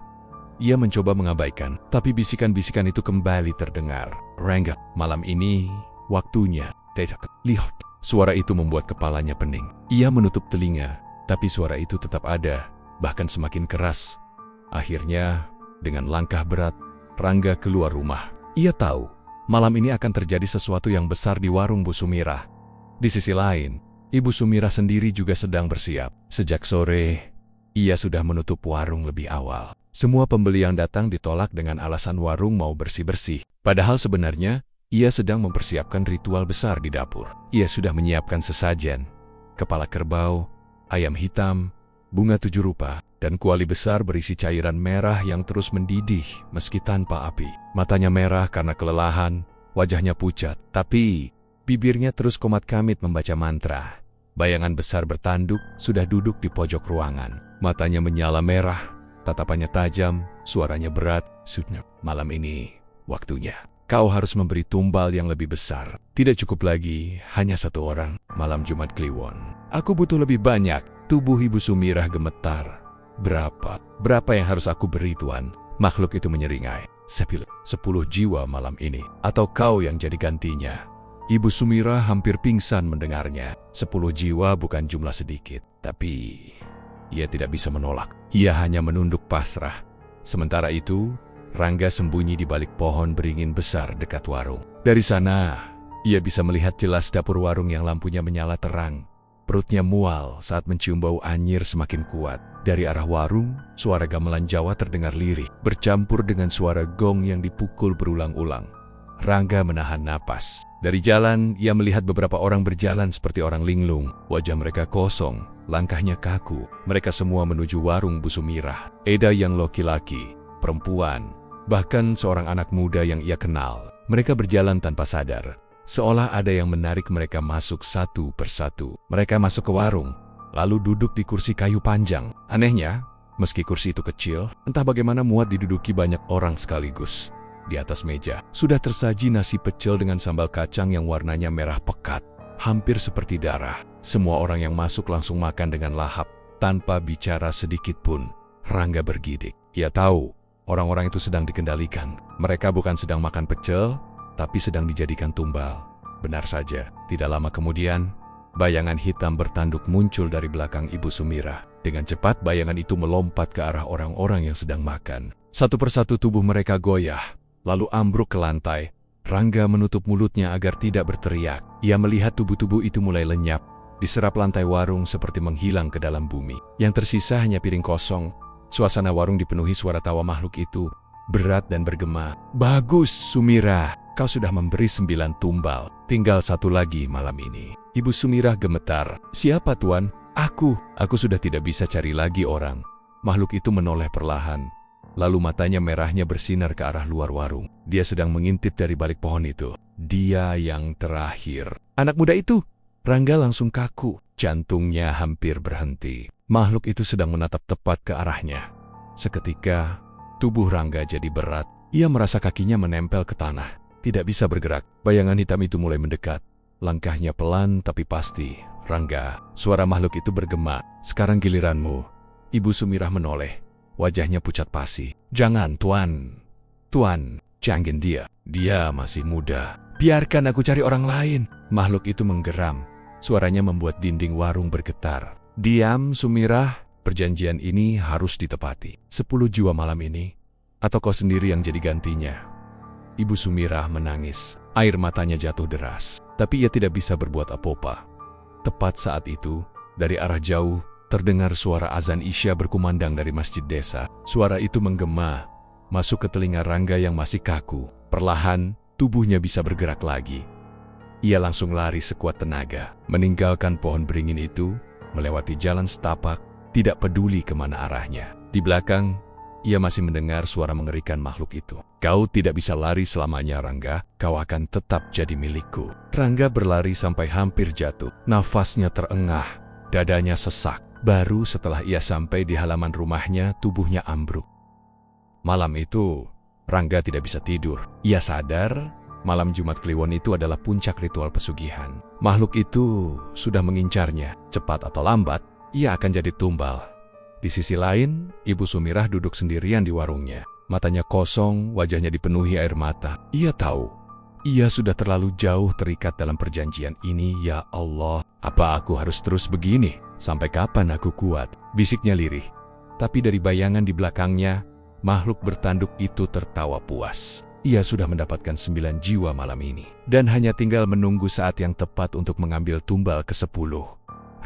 Ia mencoba mengabaikan, tapi bisikan-bisikan itu kembali terdengar. Rangga, malam ini, waktunya. Lihat. Suara itu membuat kepalanya pening. Ia menutup telinga, tapi suara itu tetap ada, bahkan semakin keras. Akhirnya, dengan langkah berat, Rangga keluar rumah. Ia tahu, malam ini akan terjadi sesuatu yang besar di warung Bu Sumirah. Di sisi lain, Ibu Sumirah sendiri juga sedang bersiap. Sejak sore, ia sudah menutup warung lebih awal. Semua pembeli yang datang ditolak dengan alasan warung mau bersih-bersih. Padahal sebenarnya, ia sedang mempersiapkan ritual besar di dapur. Ia sudah menyiapkan sesajen, kepala kerbau, ayam hitam, bunga 7 rupa, dan kuali besar berisi cairan merah yang terus mendidih meski tanpa api. Matanya merah karena kelelahan, wajahnya pucat, tapi bibirnya terus komat-kamit membaca mantra. Bayangan besar bertanduk sudah duduk di pojok ruangan. Matanya menyala merah, tatapannya tajam, suaranya berat. Malam ini, waktunya. Kau harus memberi tumbal yang lebih besar. Tidak cukup lagi, hanya 1 orang. Malam Jumat Kliwon. Aku butuh lebih banyak. Tubuh Ibu Sumirah gemetar. Berapa yang harus aku beri, Tuan? Makhluk itu menyeringai. 10 jiwa malam ini. Atau kau yang jadi gantinya. Ibu Sumirah hampir pingsan mendengarnya. 10 jiwa bukan jumlah sedikit. Tapi, ia tidak bisa menolak. Ia hanya menunduk pasrah. Sementara itu, Rangga sembunyi di balik pohon beringin besar dekat warung. Dari sana, ia bisa melihat jelas dapur warung yang lampunya menyala terang. Perutnya mual saat mencium bau anyir semakin kuat. Dari arah warung, suara gamelan Jawa terdengar lirih, bercampur dengan suara gong yang dipukul berulang-ulang. Rangga menahan napas. Dari jalan, ia melihat beberapa orang berjalan seperti orang linglung. Wajah mereka kosong, langkahnya kaku. Mereka semua menuju warung Bu Sumirah. Ada yang laki-laki, perempuan, bahkan seorang anak muda yang ia kenal. Mereka berjalan tanpa sadar, seolah ada yang menarik mereka masuk satu persatu. Mereka masuk ke warung, lalu duduk di kursi kayu panjang. Anehnya, meski kursi itu kecil, entah bagaimana muat diduduki banyak orang sekaligus. Di atas meja, sudah tersaji nasi pecel dengan sambal kacang yang warnanya merah pekat, hampir seperti darah. Semua orang yang masuk langsung makan dengan lahap, tanpa bicara sedikit pun. Rangga bergidik. Ia tahu, orang-orang itu sedang dikendalikan. Mereka bukan sedang makan pecel, tapi sedang dijadikan tumbal. Benar saja, tidak lama kemudian, bayangan hitam bertanduk muncul dari belakang Ibu Sumirah. Dengan cepat bayangan itu melompat ke arah orang-orang yang sedang makan. Satu persatu tubuh mereka goyah, lalu ambruk ke lantai. Rangga menutup mulutnya agar tidak berteriak. Ia melihat tubuh-tubuh itu mulai lenyap, diserap lantai warung seperti menghilang ke dalam bumi. Yang tersisa hanya piring kosong. Suasana warung dipenuhi suara tawa makhluk itu, berat dan bergema. Bagus, Sumirah, kau sudah memberi 9 tumbal. Tinggal 1 lagi malam ini. Ibu Sumirah gemetar. Siapa, Tuan? Aku sudah tidak bisa cari lagi orang. Makhluk itu menoleh perlahan. Lalu matanya merahnya bersinar ke arah luar warung. Dia sedang mengintip dari balik pohon itu. Dia yang terakhir. Anak muda itu? Rangga langsung kaku. Jantungnya hampir berhenti. Makhluk itu sedang menatap tepat ke arahnya. Seketika, tubuh Rangga jadi berat. Ia merasa kakinya menempel ke tanah. Tidak bisa bergerak. Bayangan hitam itu mulai mendekat. Langkahnya pelan tapi pasti. Rangga, suara makhluk itu bergema. Sekarang giliranmu. Ibu Sumirah menoleh. Wajahnya pucat pasi. Jangan, Tuan. Tuan, jangan dia. Dia masih muda. Biarkan aku cari orang lain. Makhluk itu menggeram. Suaranya membuat dinding warung bergetar. Diam, Sumirah. Perjanjian ini harus ditepati. 10 jiwa malam ini. Atau kau sendiri yang jadi gantinya. Ibu Sumirah menangis. Air matanya jatuh deras. Tapi ia tidak bisa berbuat apa-apa. Tepat saat itu, dari arah jauh, terdengar suara azan Isya berkumandang dari masjid desa. Suara itu menggema, masuk ke telinga Rangga yang masih kaku. Perlahan, tubuhnya bisa bergerak lagi. Ia langsung lari sekuat tenaga, meninggalkan pohon beringin itu, melewati jalan setapak, tidak peduli kemana arahnya. Di belakang, ia masih mendengar suara mengerikan makhluk itu. Kau tidak bisa lari selamanya, Rangga. Kau akan tetap jadi milikku. Rangga berlari sampai hampir jatuh. Nafasnya terengah, dadanya sesak. Baru setelah ia sampai di halaman rumahnya, tubuhnya ambruk. Malam itu, Rangga tidak bisa tidur. Ia sadar, malam Jumat Kliwon itu adalah puncak ritual pesugihan. Makhluk itu sudah mengincarnya. Cepat atau lambat, ia akan jadi tumbal. Di sisi lain, Ibu Sumirah duduk sendirian di warungnya. Matanya kosong, wajahnya dipenuhi air mata. Ia tahu, ia sudah terlalu jauh terikat dalam perjanjian ini. Ya Allah, apa aku harus terus begini? Sampai kapan aku kuat? Bisiknya lirih. Tapi dari bayangan di belakangnya, makhluk bertanduk itu tertawa puas. Ia sudah mendapatkan 9 jiwa malam ini. Dan hanya tinggal menunggu saat yang tepat untuk mengambil tumbal ke-10.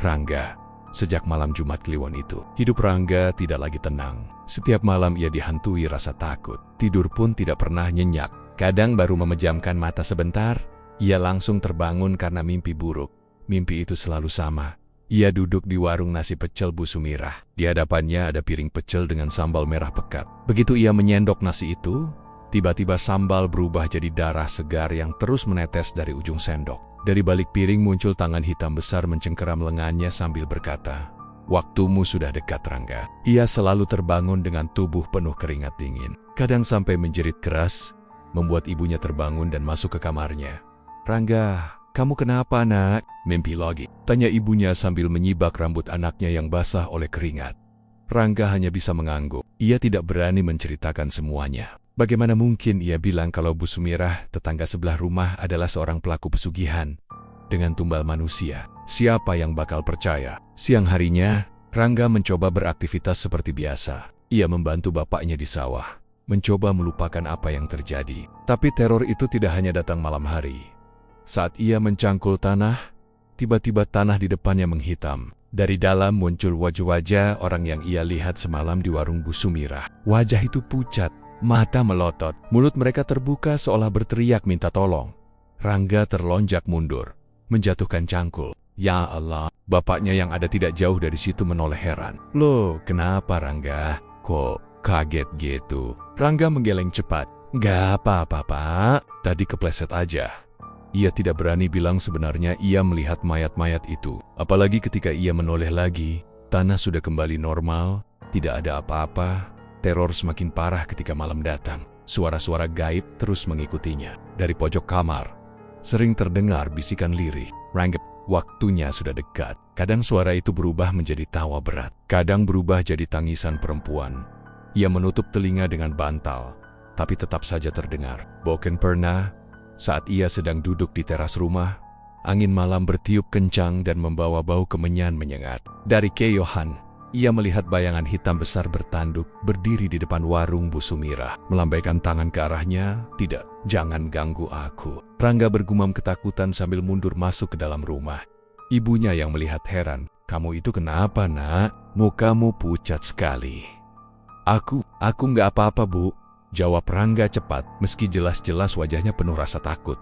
Rangga. Sejak malam Jumat Kliwon itu, hidup Rangga tidak lagi tenang. Setiap malam ia dihantui rasa takut. Tidur pun tidak pernah nyenyak. Kadang baru memejamkan mata sebentar, ia langsung terbangun karena mimpi buruk. Mimpi itu selalu sama. Ia duduk di warung nasi pecel Bu Sumirah. Di hadapannya ada piring pecel dengan sambal merah pekat. Begitu ia menyendok nasi itu, tiba-tiba sambal berubah jadi darah segar yang terus menetes dari ujung sendok. Dari balik piring muncul tangan hitam besar mencengkeram lengannya sambil berkata, "Waktumu sudah dekat, Rangga." Ia selalu terbangun dengan tubuh penuh keringat dingin. Kadang sampai menjerit keras, membuat ibunya terbangun dan masuk ke kamarnya. "Rangga, kamu kenapa, nak?" "Mimpi lagi," tanya ibunya sambil menyibak rambut anaknya yang basah oleh keringat. Rangga hanya bisa mengangguk. Ia tidak berani menceritakan semuanya. Bagaimana mungkin ia bilang kalau Bu Sumirah, tetangga sebelah rumah, adalah seorang pelaku pesugihan dengan tumbal manusia? Siapa yang bakal percaya? Siang harinya, Rangga mencoba beraktivitas seperti biasa. Ia membantu bapaknya di sawah, mencoba melupakan apa yang terjadi. Tapi teror itu tidak hanya datang malam hari. Saat ia mencangkul tanah, tiba-tiba tanah di depannya menghitam. Dari dalam muncul wajah-wajah orang yang ia lihat semalam di warung Bu Sumirah. Wajah itu pucat. Mata melotot, mulut mereka terbuka seolah berteriak minta tolong. Rangga terlonjak mundur, menjatuhkan cangkul. Ya Allah, bapaknya yang ada tidak jauh dari situ menoleh heran. "Loh, kenapa Rangga? Kok kaget gitu?" Rangga menggeleng cepat. "Gak apa-apa, Pak. Tadi kepleset aja." Ia tidak berani bilang sebenarnya ia melihat mayat-mayat itu. Apalagi ketika ia menoleh lagi, tanah sudah kembali normal, tidak ada apa-apa. Teror semakin parah ketika malam datang. Suara-suara gaib terus mengikutinya. Dari pojok kamar, sering terdengar bisikan lirih. "Rangga, waktunya sudah dekat." Kadang suara itu berubah menjadi tawa berat. Kadang berubah jadi tangisan perempuan. Ia menutup telinga dengan bantal, tapi tetap saja terdengar. Bahkan pernah, saat ia sedang duduk di teras rumah, angin malam bertiup kencang dan membawa bau kemenyan menyengat. Dari keyohan, ia melihat bayangan hitam besar bertanduk, berdiri di depan warung Bu Sumirah. Melambaikan tangan ke arahnya, "Tidak, jangan ganggu aku." Rangga bergumam ketakutan sambil mundur masuk ke dalam rumah. Ibunya yang melihat heran, "Kamu itu kenapa, nak? Mukamu pucat sekali." Aku nggak apa-apa, Bu," jawab Rangga cepat, meski jelas-jelas wajahnya penuh rasa takut.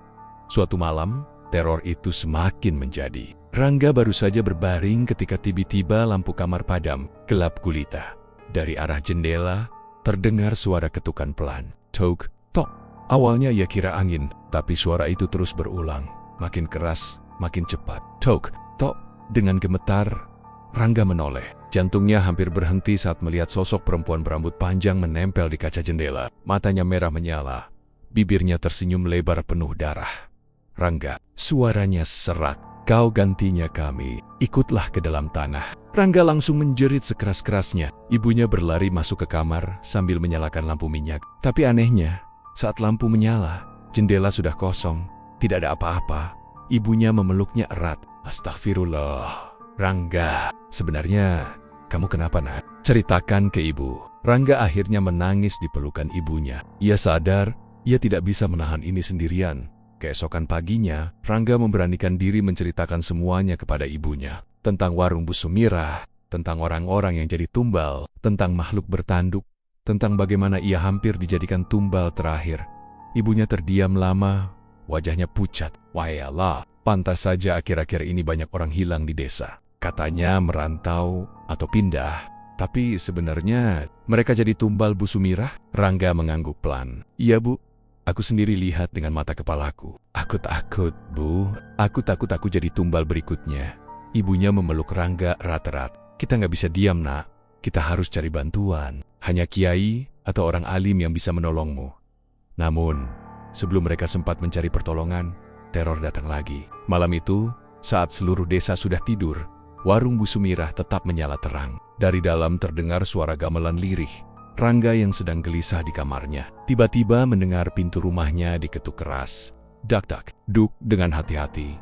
Suatu malam, teror itu semakin menjadi. Rangga baru saja berbaring ketika tiba-tiba lampu kamar padam, gelap gulita. Dari arah jendela, terdengar suara ketukan pelan. Tok, tok. Awalnya ia kira angin, tapi suara itu terus berulang. Makin keras, makin cepat. Tok, tok. Dengan gemetar, Rangga menoleh. Jantungnya hampir berhenti saat melihat sosok perempuan berambut panjang menempel di kaca jendela. Matanya merah menyala. Bibirnya tersenyum lebar penuh darah. "Rangga," suaranya serak. kau gantinya kami. Ikutlah ke dalam tanah. Rangga langsung menjerit sekeras-kerasnya. Ibunya berlari masuk ke kamar sambil menyalakan lampu minyak. Tapi anehnya, saat lampu menyala, jendela sudah kosong. Tidak ada apa-apa. Ibunya memeluknya erat. Astagfirullah. Rangga, sebenarnya kamu kenapa, nak? Ceritakan ke ibu. Rangga akhirnya menangis di pelukan ibunya. Ia sadar, ia tidak bisa menahan ini sendirian. Keesokan paginya, Rangga memberanikan diri menceritakan semuanya kepada ibunya. Tentang warung Bu Sumirah, tentang orang-orang yang jadi tumbal, tentang makhluk bertanduk, tentang bagaimana ia hampir dijadikan tumbal terakhir. Ibunya terdiam lama, wajahnya pucat. Wayalah, pantas saja akhir-akhir ini banyak orang hilang di desa. Katanya merantau atau pindah, tapi sebenarnya mereka jadi tumbal Bu Sumirah. Rangga mengangguk pelan. Iya, Bu. Aku sendiri lihat dengan mata kepalaku. Aku takut, Bu. Aku takut aku jadi tumbal berikutnya. Ibunya memeluk Rangga erat-erat. Kita nggak bisa diam, nak. Kita harus cari bantuan. Hanya kiai atau orang alim yang bisa menolongmu. Namun, sebelum mereka sempat mencari pertolongan, teror datang lagi. Malam itu, saat seluruh desa sudah tidur, warung Bu Sumirah tetap menyala terang. Dari dalam terdengar suara gamelan lirih. Rangga yang sedang gelisah di kamarnya, tiba-tiba mendengar pintu rumahnya diketuk keras. Dak-dak, duk dengan hati-hati.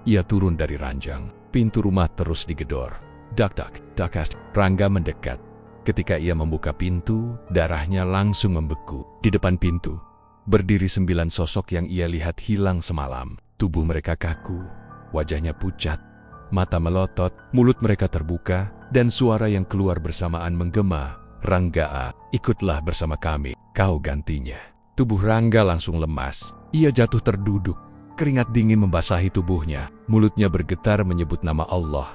Ia turun dari ranjang. Pintu rumah terus digedor. Dak-dak, dakas. Rangga mendekat. Ketika ia membuka pintu, darahnya langsung membeku. Di depan pintu, berdiri 9 sosok yang ia lihat hilang semalam. Tubuh mereka kaku, wajahnya pucat, mata melotot, mulut mereka terbuka, dan suara yang keluar bersamaan menggema. Rangga, ikutlah bersama kami, kau gantinya. Tubuh Rangga langsung lemas. Ia jatuh terduduk. Keringat dingin membasahi tubuhnya. Mulutnya bergetar menyebut nama Allah.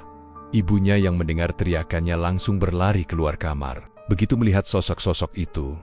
Ibunya yang mendengar teriakannya langsung berlari keluar kamar. Begitu melihat sosok-sosok itu,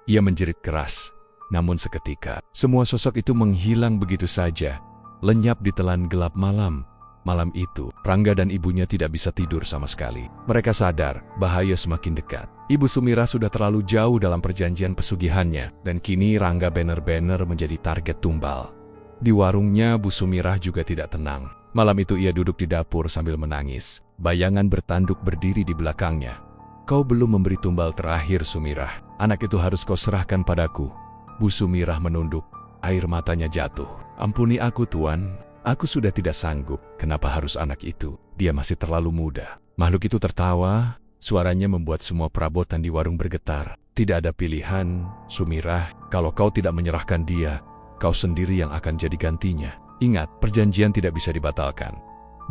ia menjerit keras. Namun seketika, semua sosok itu menghilang begitu saja, lenyap di telan gelap malam. Malam itu, Rangga dan ibunya tidak bisa tidur sama sekali. Mereka sadar bahaya semakin dekat. Ibu Sumirah sudah terlalu jauh dalam perjanjian pesugihannya, dan kini Rangga benar-benar menjadi target tumbal. Di warungnya, Bu Sumirah juga tidak tenang. Malam itu ia duduk di dapur sambil menangis. Bayangan bertanduk berdiri di belakangnya. Kau belum memberi tumbal terakhir, Sumirah. Anak itu harus kau serahkan padaku. Bu Sumirah menunduk, air matanya jatuh. Ampuni aku, Tuan. Aku sudah tidak sanggup. Kenapa harus anak itu? Dia masih terlalu muda. Makhluk itu tertawa. Suaranya membuat semua perabotan di warung bergetar. Tidak ada pilihan, Sumirah. Kalau kau tidak menyerahkan dia, kau sendiri yang akan jadi gantinya. Ingat, perjanjian tidak bisa dibatalkan.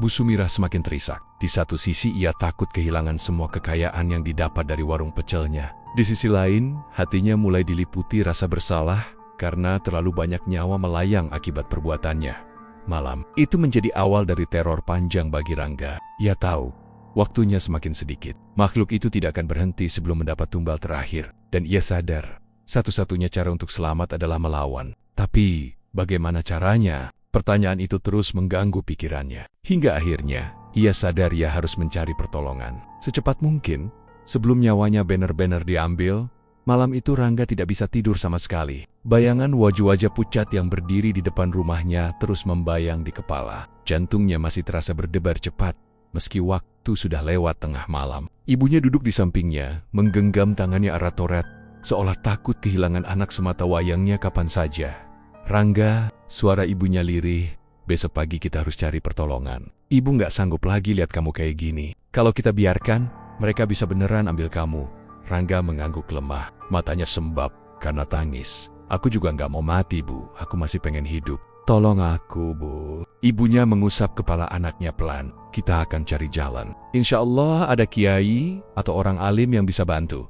Bu Sumirah semakin terisak. Di satu sisi ia takut kehilangan semua kekayaan yang didapat dari warung pecelnya. Di sisi lain, hatinya mulai diliputi rasa bersalah karena terlalu banyak nyawa melayang akibat perbuatannya. Malam itu menjadi awal dari teror panjang bagi Rangga. Ia tahu, waktunya semakin sedikit. Makhluk itu tidak akan berhenti sebelum mendapat tumbal terakhir. Dan ia sadar, satu-satunya cara untuk selamat adalah melawan. Tapi, bagaimana caranya? Pertanyaan itu terus mengganggu pikirannya. Hingga akhirnya, ia sadar ia harus mencari pertolongan. Secepat mungkin, sebelum nyawanya benar-benar diambil, malam itu Rangga tidak bisa tidur sama sekali. Bayangan wajah-wajah pucat yang berdiri di depan rumahnya terus membayang di kepala. Jantungnya masih terasa berdebar cepat, meski waktu sudah lewat tengah malam. Ibunya duduk di sampingnya, menggenggam tangannya erat-erat, seolah takut kehilangan anak semata wayangnya kapan saja. Rangga, suara ibunya lirih, besok pagi kita harus cari pertolongan. Ibu nggak sanggup lagi lihat kamu kayak gini. Kalau kita biarkan, mereka bisa beneran ambil kamu. Rangga mengangguk lemah, matanya sembab karena tangis. Aku juga nggak mau mati, Bu. Aku masih pengen hidup. Tolong aku, Bu. Ibunya mengusap kepala anaknya pelan. Kita akan cari jalan. Insya Allah ada kiai atau orang alim yang bisa bantu.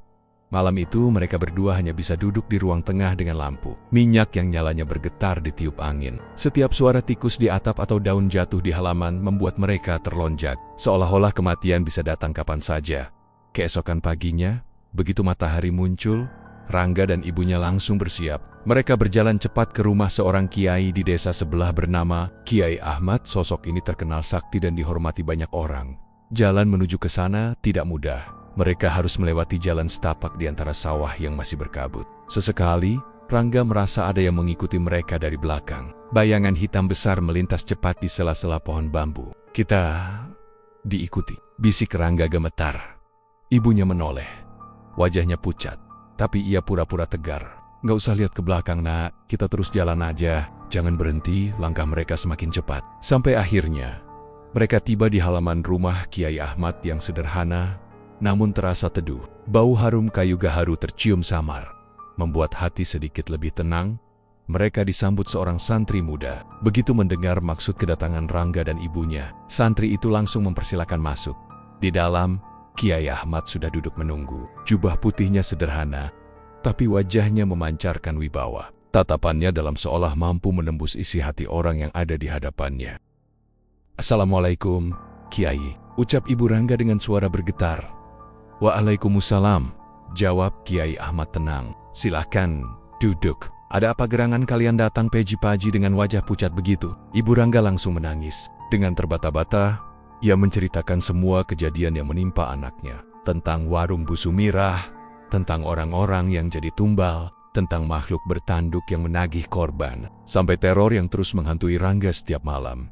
Malam itu mereka berdua hanya bisa duduk di ruang tengah dengan lampu. Minyak yang nyalanya bergetar ditiup angin. Setiap suara tikus di atap atau daun jatuh di halaman membuat mereka terlonjak. Seolah-olah kematian bisa datang kapan saja. Keesokan paginya, begitu matahari muncul, Rangga dan ibunya langsung bersiap. Mereka berjalan cepat ke rumah seorang kiai di desa sebelah bernama Kiai Ahmad. Sosok ini terkenal sakti dan dihormati banyak orang. Jalan menuju ke sana tidak mudah. Mereka harus melewati jalan setapak di antara sawah yang masih berkabut. Sesekali, Rangga merasa ada yang mengikuti mereka dari belakang. Bayangan hitam besar melintas cepat di sela-sela pohon bambu. "Kita diikuti," bisik Rangga gemetar. Ibunya menoleh. Wajahnya pucat, tapi ia pura-pura tegar. "Nggak usah lihat ke belakang, nak. Kita terus jalan aja. Jangan berhenti." Langkah mereka semakin cepat. Sampai akhirnya, mereka tiba di halaman rumah Kiai Ahmad yang sederhana, namun terasa teduh. Bau harum kayu gaharu tercium samar, membuat hati sedikit lebih tenang. Mereka disambut seorang santri muda. Begitu mendengar maksud kedatangan Rangga dan ibunya, santri itu langsung mempersilakan masuk. Di dalam, Kiai Ahmad sudah duduk menunggu. Jubah putihnya sederhana, tapi wajahnya memancarkan wibawa. Tatapannya dalam seolah mampu menembus isi hati orang yang ada di hadapannya. "Assalamualaikum, Kiai," ucap Ibu Rangga dengan suara bergetar. "Waalaikumsalam," jawab Kiai Ahmad tenang. "Silakan duduk. Ada apa gerangan kalian datang pagi-pagi dengan wajah pucat begitu?" Ibu Rangga langsung menangis. Dengan terbata-bata, ia menceritakan semua kejadian yang menimpa anaknya. Tentang warung Bu Sumirah, tentang orang-orang yang jadi tumbal, tentang makhluk bertanduk yang menagih korban, sampai teror yang terus menghantui Rangga setiap malam.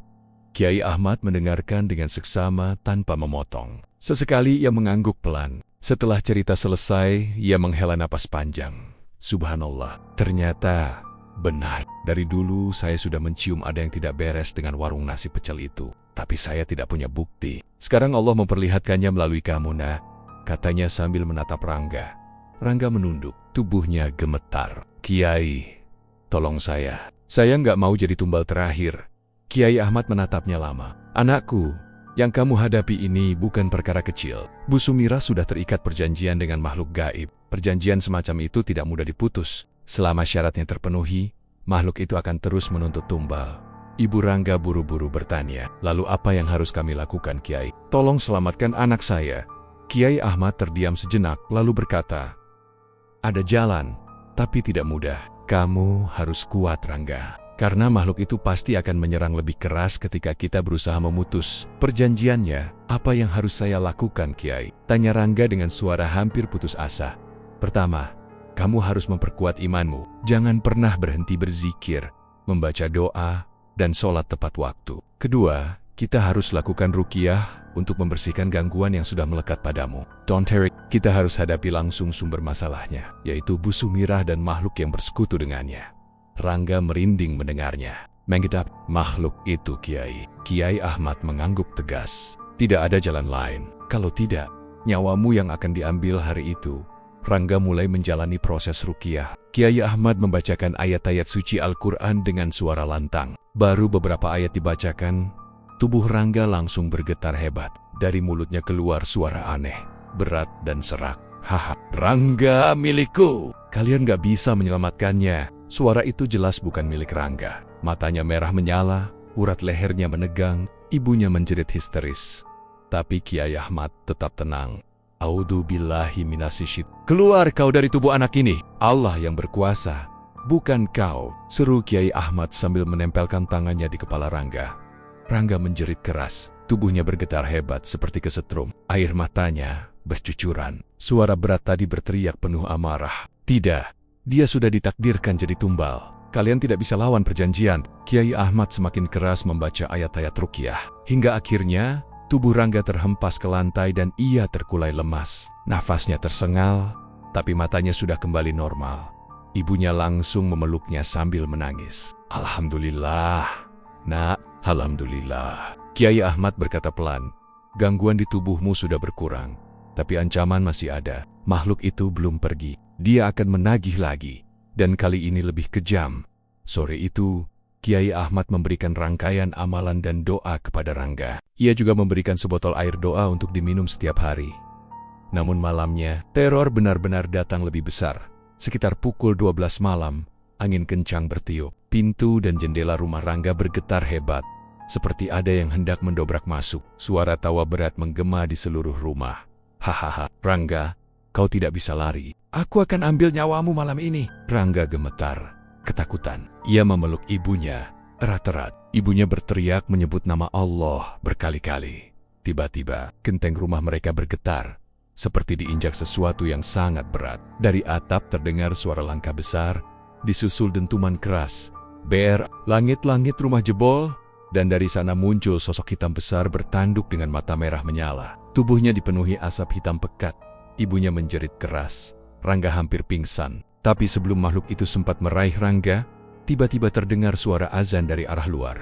Kiai Ahmad mendengarkan dengan seksama tanpa memotong. Sesekali ia mengangguk pelan. Setelah cerita selesai, ia menghela napas panjang. "Subhanallah, ternyata benar. Dari dulu saya sudah mencium ada yang tidak beres dengan warung nasi pecel itu. Tapi saya tidak punya bukti. Sekarang Allah memperlihatkannya melalui kamu, nak," katanya sambil menatap Rangga. Rangga menunduk, tubuhnya gemetar. "Kiai, tolong saya. Saya nggak mau jadi tumbal terakhir." Kiai Ahmad menatapnya lama. "Anakku, yang kamu hadapi ini bukan perkara kecil. Bu Sumirah sudah terikat perjanjian dengan makhluk gaib. Perjanjian semacam itu tidak mudah diputus. Selama syaratnya terpenuhi, makhluk itu akan terus menuntut tumbal." Ibu Rangga buru-buru bertanya, "Lalu apa yang harus kami lakukan, Kiai?" "Tolong selamatkan anak saya." Kiai Ahmad terdiam sejenak, lalu berkata, "Ada jalan, tapi tidak mudah. Kamu harus kuat, Rangga. Karena makhluk itu pasti akan menyerang lebih keras ketika kita berusaha memutus perjanjiannya." "Apa yang harus saya lakukan, Kiai?" tanya Rangga dengan suara hampir putus asa. "Pertama, kamu harus memperkuat imanmu. Jangan pernah berhenti berzikir, membaca doa, dan sholat tepat waktu. Kedua, kita harus lakukan ruqyah untuk membersihkan gangguan yang sudah melekat padamu. Don't worry, kita harus hadapi langsung sumber masalahnya, yaitu Bu Sumirah dan makhluk yang bersekutu dengannya." Rangga merinding mendengarnya. "Mengedap makhluk itu, Kiai." Kiai Ahmad mengangguk tegas. "Tidak ada jalan lain. Kalau tidak, nyawamu yang akan diambil hari itu." Rangga mulai menjalani proses ruqyah. Kiai Ahmad membacakan ayat-ayat suci Al-Quran dengan suara lantang. Baru beberapa ayat dibacakan, tubuh Rangga langsung bergetar hebat. Dari mulutnya keluar suara aneh, berat dan serak. "Haha, Rangga milikku. Kalian gak bisa menyelamatkannya." Suara itu jelas bukan milik Rangga. Matanya merah menyala, urat lehernya menegang, ibunya menjerit histeris. Tapi Kiai Ahmad tetap tenang. "A'udzubillahi minasyaitonir. Keluar kau dari tubuh anak ini. Allah yang berkuasa, bukan kau," seru Kiai Ahmad sambil menempelkan tangannya di kepala Rangga. Rangga menjerit keras, tubuhnya bergetar hebat seperti kesetrum. Air matanya bercucuran. Suara berat tadi berteriak penuh amarah. "Tidak, dia sudah ditakdirkan jadi tumbal. Kalian tidak bisa lawan perjanjian." Kiai Ahmad semakin keras membaca ayat-ayat ruqyah. Hingga akhirnya, tubuh Rangga terhempas ke lantai dan ia terkulai lemas. Nafasnya tersengal, tapi matanya sudah kembali normal. Ibunya langsung memeluknya sambil menangis. "Alhamdulillah, nak, alhamdulillah." Kiai Ahmad berkata pelan, "Gangguan di tubuhmu sudah berkurang, tapi ancaman masih ada. Makhluk itu belum pergi. Dia akan menagih lagi, dan kali ini lebih kejam." Sore itu, Kiai Ahmad memberikan rangkaian amalan dan doa kepada Rangga. Ia juga memberikan sebotol air doa untuk diminum setiap hari. Namun malamnya, teror benar-benar datang lebih besar. Sekitar pukul 12 malam, angin kencang bertiup. Pintu dan jendela rumah Rangga bergetar hebat, seperti ada yang hendak mendobrak masuk. Suara tawa berat menggema di seluruh rumah. "Hahaha, Rangga, kau tidak bisa lari. Aku akan ambil nyawamu malam ini." Rangga gemetar, ketakutan. Ia memeluk ibunya erat-erat. Ibunya berteriak menyebut nama Allah berkali-kali. Tiba-tiba, genteng rumah mereka bergetar, seperti diinjak sesuatu yang sangat berat. Dari atap terdengar suara langkah besar, disusul dentuman keras. Ber, langit-langit rumah jebol, dan dari sana muncul sosok hitam besar bertanduk dengan mata merah menyala. Tubuhnya dipenuhi asap hitam pekat. Ibunya menjerit keras. Rangga hampir pingsan. Tapi sebelum makhluk itu sempat meraih Rangga, tiba-tiba terdengar suara azan dari arah luar.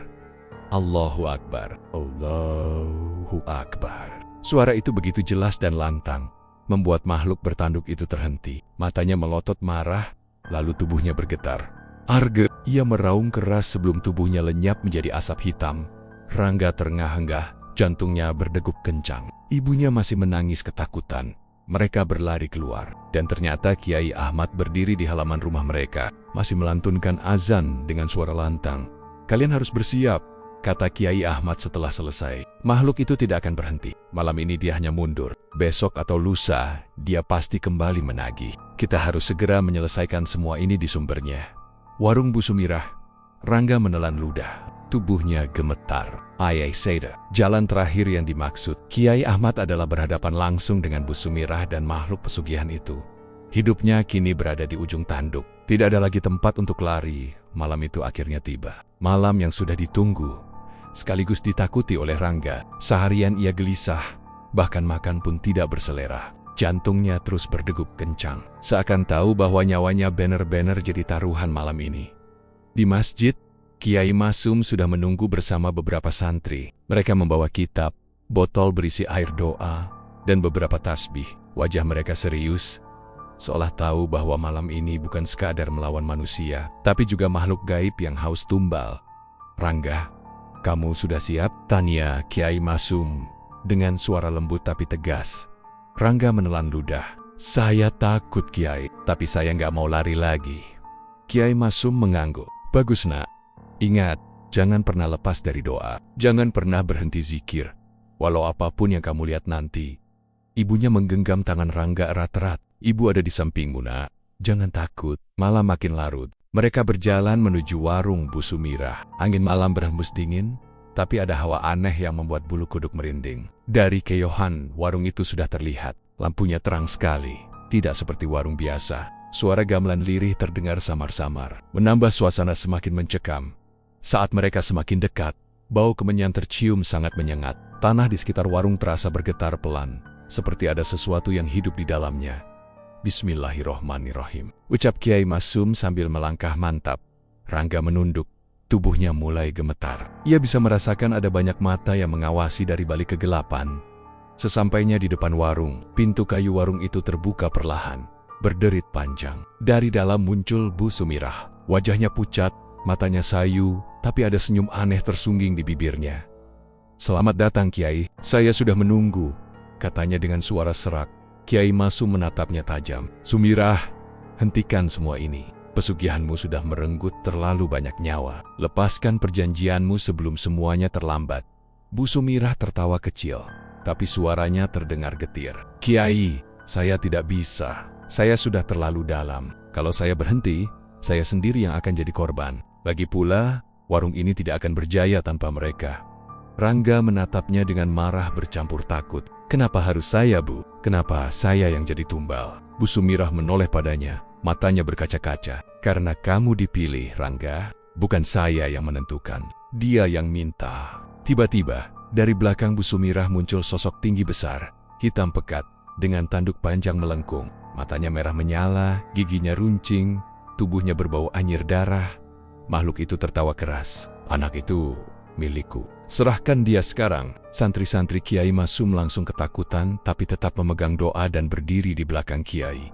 Allahu Akbar, Allahu Akbar. Suara itu begitu jelas dan lantang, membuat makhluk bertanduk itu terhenti. Matanya melotot marah, lalu tubuhnya bergetar. Arge, ia meraung keras sebelum tubuhnya lenyap menjadi asap hitam. Rangga terengah-engah, jantungnya berdegup kencang. Ibunya masih menangis ketakutan. Mereka berlari keluar, dan ternyata Kiai Ahmad berdiri di halaman rumah mereka, masih melantunkan azan dengan suara lantang. Kalian harus bersiap, kata Kiai Ahmad setelah selesai. Makhluk itu tidak akan berhenti. Malam ini dia hanya mundur. Besok atau lusa, dia pasti kembali menagih. Kita harus segera menyelesaikan semua ini di sumbernya. Warung Bu Sumirah. Rangga menelan ludah. Tubuhnya gemetar. Ayai Seda. Jalan terakhir yang dimaksud Kiai Ahmad adalah berhadapan langsung dengan Bu Sumirah dan makhluk pesugihan itu. Hidupnya kini berada di ujung tanduk. Tidak ada lagi tempat untuk lari. Malam itu akhirnya tiba. Malam yang sudah ditunggu, sekaligus ditakuti oleh Rangga. Seharian ia gelisah, bahkan makan pun tidak berselera. Jantungnya terus berdegup kencang. Seakan tahu bahwa nyawanya benar-benar jadi taruhan malam ini. Di masjid, Kiai Masum sudah menunggu bersama beberapa santri. Mereka membawa kitab, botol berisi air doa, dan beberapa tasbih. Wajah mereka serius, seolah tahu bahwa malam ini bukan sekadar melawan manusia, tapi juga makhluk gaib yang haus tumbal. Rangga, kamu sudah siap? Tanya Kiai Masum dengan suara lembut tapi tegas. Rangga menelan ludah. Saya takut Kiai, tapi saya nggak mau lari lagi. Kiai Masum mengangguk. Bagus nak. Ingat, jangan pernah lepas dari doa. Jangan pernah berhenti zikir. Walau apapun yang kamu lihat nanti. Ibunya menggenggam tangan Rangga erat-erat. Ibu ada di sampingmu nak. Jangan takut. Malam makin larut. Mereka berjalan menuju warung Bu Sumirah. Angin malam berhembus dingin, tapi ada hawa aneh yang membuat bulu kuduk merinding. Dari kejauhan, warung itu sudah terlihat. Lampunya terang sekali. Tidak seperti warung biasa. Suara gamelan lirih terdengar samar-samar, menambah suasana semakin mencekam. Saat mereka semakin dekat, bau kemenyan tercium sangat menyengat. Tanah di sekitar warung terasa bergetar pelan, seperti ada sesuatu yang hidup di dalamnya. Bismillahirrohmanirrohim, ucap Kiai Masum sambil melangkah mantap. Rangga menunduk, tubuhnya mulai gemetar. Ia bisa merasakan ada banyak mata yang mengawasi dari balik kegelapan. Sesampainya di depan warung, pintu kayu warung itu terbuka perlahan, berderit panjang. Dari dalam muncul Bu Sumirah. Wajahnya pucat, matanya sayu, tapi ada senyum aneh tersungging di bibirnya. Selamat datang Kiai, saya sudah menunggu, katanya dengan suara serak. Kiai Masum menatapnya tajam. Sumirah, hentikan semua ini. Pesugihanmu sudah merenggut terlalu banyak nyawa. Lepaskan perjanjianmu sebelum semuanya terlambat. Bu Sumirah tertawa kecil, tapi suaranya terdengar getir. Kiai, saya tidak bisa. Saya sudah terlalu dalam. Kalau saya berhenti, saya sendiri yang akan jadi korban. Lagi pula, warung ini tidak akan berjaya tanpa mereka. Rangga menatapnya dengan marah bercampur takut. Kenapa harus saya, Bu? Kenapa saya yang jadi tumbal? Bu Sumirah menoleh padanya, matanya berkaca-kaca. Karena kamu dipilih, Rangga. Bukan saya yang menentukan. Dia yang minta. Tiba-tiba, dari belakang Bu Sumirah muncul sosok tinggi besar, hitam pekat, dengan tanduk panjang melengkung. Matanya merah menyala, giginya runcing, tubuhnya berbau anyir darah. Makhluk itu tertawa keras. Anak itu milikku. Serahkan dia sekarang. Santri-santri Kiai Masum langsung ketakutan, tapi tetap memegang doa dan berdiri di belakang Kiai.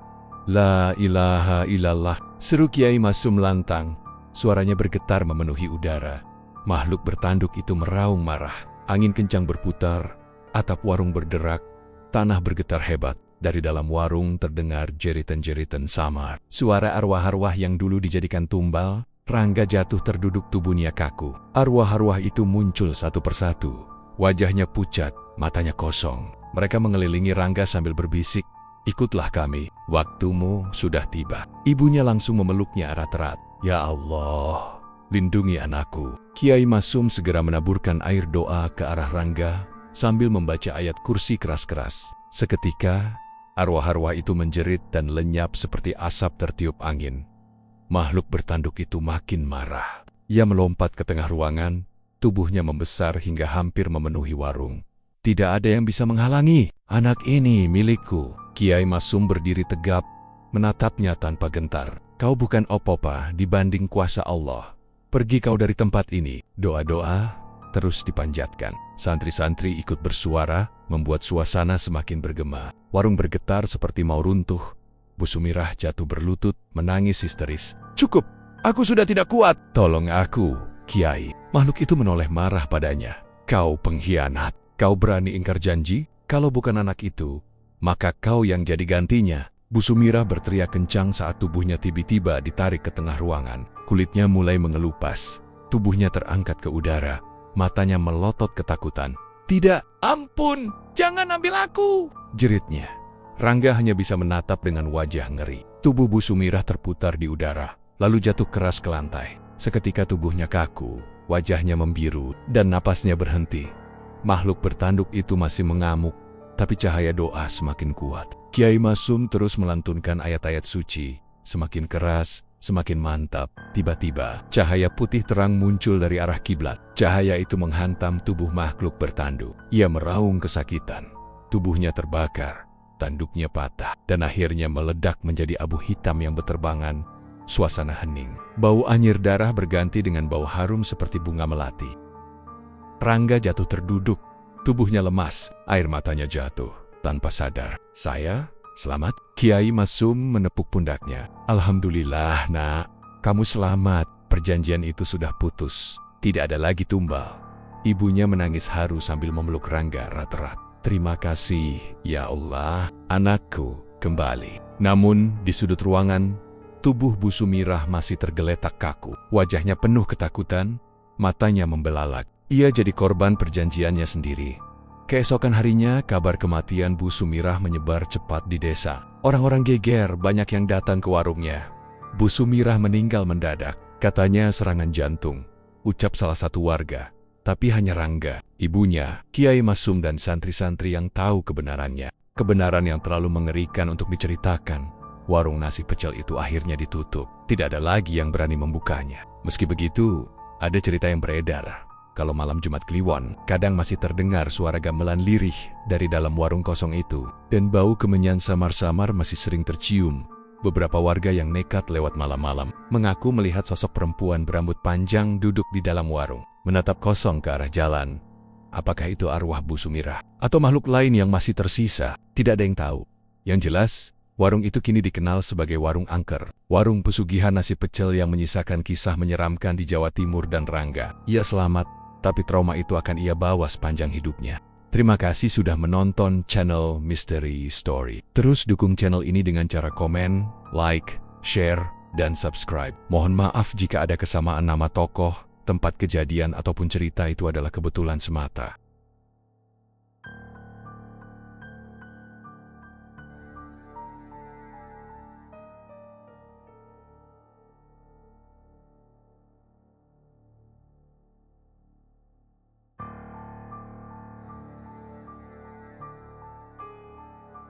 La ilaha illallah, seru Kiai Masum lantang. Suaranya bergetar memenuhi udara. Makhluk bertanduk itu meraung marah. Angin kencang berputar, atap warung berderak, tanah bergetar hebat. Dari dalam warung terdengar jeritan-jeritan samar. Suara arwah-arwah yang dulu dijadikan tumbal. Rangga jatuh terduduk, tubuhnya kaku. Arwah-arwah itu muncul satu persatu. Wajahnya pucat, matanya kosong. Mereka mengelilingi Rangga sambil berbisik, ikutlah kami, waktumu sudah tiba. Ibunya langsung memeluknya erat-erat. Ya Allah, lindungi anakku. Kiai Masum segera menaburkan air doa ke arah Rangga sambil membaca ayat kursi keras-keras. Seketika, arwah-arwah itu menjerit dan lenyap seperti asap tertiup angin. Makhluk bertanduk itu makin marah. Ia melompat ke tengah ruangan, tubuhnya membesar hingga hampir memenuhi warung. Tidak ada yang bisa menghalangi. Anak ini milikku. Kiai Masum berdiri tegap, menatapnya tanpa gentar. Kau bukan apa-apa dibanding kuasa Allah. Pergi kau dari tempat ini. Doa-doa terus dipanjatkan. Santri-santri ikut bersuara, membuat suasana semakin bergema. Warung bergetar seperti mau runtuh. Bu Sumirah jatuh berlutut, menangis histeris. Cukup, aku sudah tidak kuat. Tolong aku, Kiai. Makhluk itu menoleh marah padanya. Kau pengkhianat. Kau berani ingkar janji? Kalau bukan anak itu, maka kau yang jadi gantinya. Bu Sumirah berteriak kencang saat tubuhnya tiba-tiba ditarik ke tengah ruangan. Kulitnya mulai mengelupas. Tubuhnya terangkat ke udara. Matanya melotot ketakutan. Tidak, ampun, jangan ambil aku, jeritnya. Rangga hanya bisa menatap dengan wajah ngeri. Tubuh Bu Sumirah terputar di udara, lalu jatuh keras ke lantai. Seketika tubuhnya kaku, wajahnya membiru, dan napasnya berhenti. Makhluk bertanduk itu masih mengamuk, tapi cahaya doa semakin kuat. Kiai Masum terus melantunkan ayat-ayat suci, semakin keras, semakin mantap. Tiba-tiba, cahaya putih terang muncul dari arah kiblat. Cahaya itu menghantam tubuh makhluk bertanduk. Ia meraung kesakitan. Tubuhnya terbakar, tanduknya patah, dan akhirnya meledak menjadi abu hitam yang berterbangan. Suasana hening. Bau anyir darah berganti dengan bau harum seperti bunga melati. Rangga jatuh terduduk. Tubuhnya lemas, air matanya jatuh. Tanpa sadar, saya selamat? Kiai Masum menepuk pundaknya. Alhamdulillah, nak. Kamu selamat. Perjanjian itu sudah putus. Tidak ada lagi tumbal. Ibunya menangis haru sambil memeluk Rangga erat-erat. Terima kasih, ya Allah, anakku kembali. Namun, di sudut ruangan, tubuh Bu Sumirah masih tergeletak kaku. Wajahnya penuh ketakutan, matanya membelalak. Ia jadi korban perjanjiannya sendiri. Keesokan harinya, kabar kematian Bu Sumirah menyebar cepat di desa. Orang-orang geger, banyak yang datang ke warungnya. Bu Sumirah meninggal mendadak. Katanya serangan jantung, ucap salah satu warga. Tapi hanya Rangga, ibunya, Kiai Masum dan santri-santri yang tahu kebenarannya. Kebenaran yang terlalu mengerikan untuk diceritakan. Warung nasi pecel itu akhirnya ditutup. Tidak ada lagi yang berani membukanya. Meski begitu, ada cerita yang beredar. Kalau malam Jumat Kliwon, kadang masih terdengar suara gamelan lirih dari dalam warung kosong itu. Dan bau kemenyan samar-samar masih sering tercium. Beberapa warga yang nekat lewat malam-malam mengaku melihat sosok perempuan berambut panjang duduk di dalam warung, menatap kosong ke arah jalan. Apakah itu arwah Bu Sumirah atau makhluk lain yang masih tersisa? Tidak ada yang tahu. Yang jelas, warung itu kini dikenal sebagai warung angker. Warung pesugihan nasi pecel yang menyisakan kisah menyeramkan di Jawa Timur dan Rangga. Ia selamat, tapi trauma itu akan ia bawa sepanjang hidupnya. Terima kasih sudah menonton channel Mystery Story. Terus dukung channel ini dengan cara komen, like, share, dan subscribe. Mohon maaf jika ada kesamaan nama tokoh, tempat kejadian, ataupun cerita itu adalah kebetulan semata.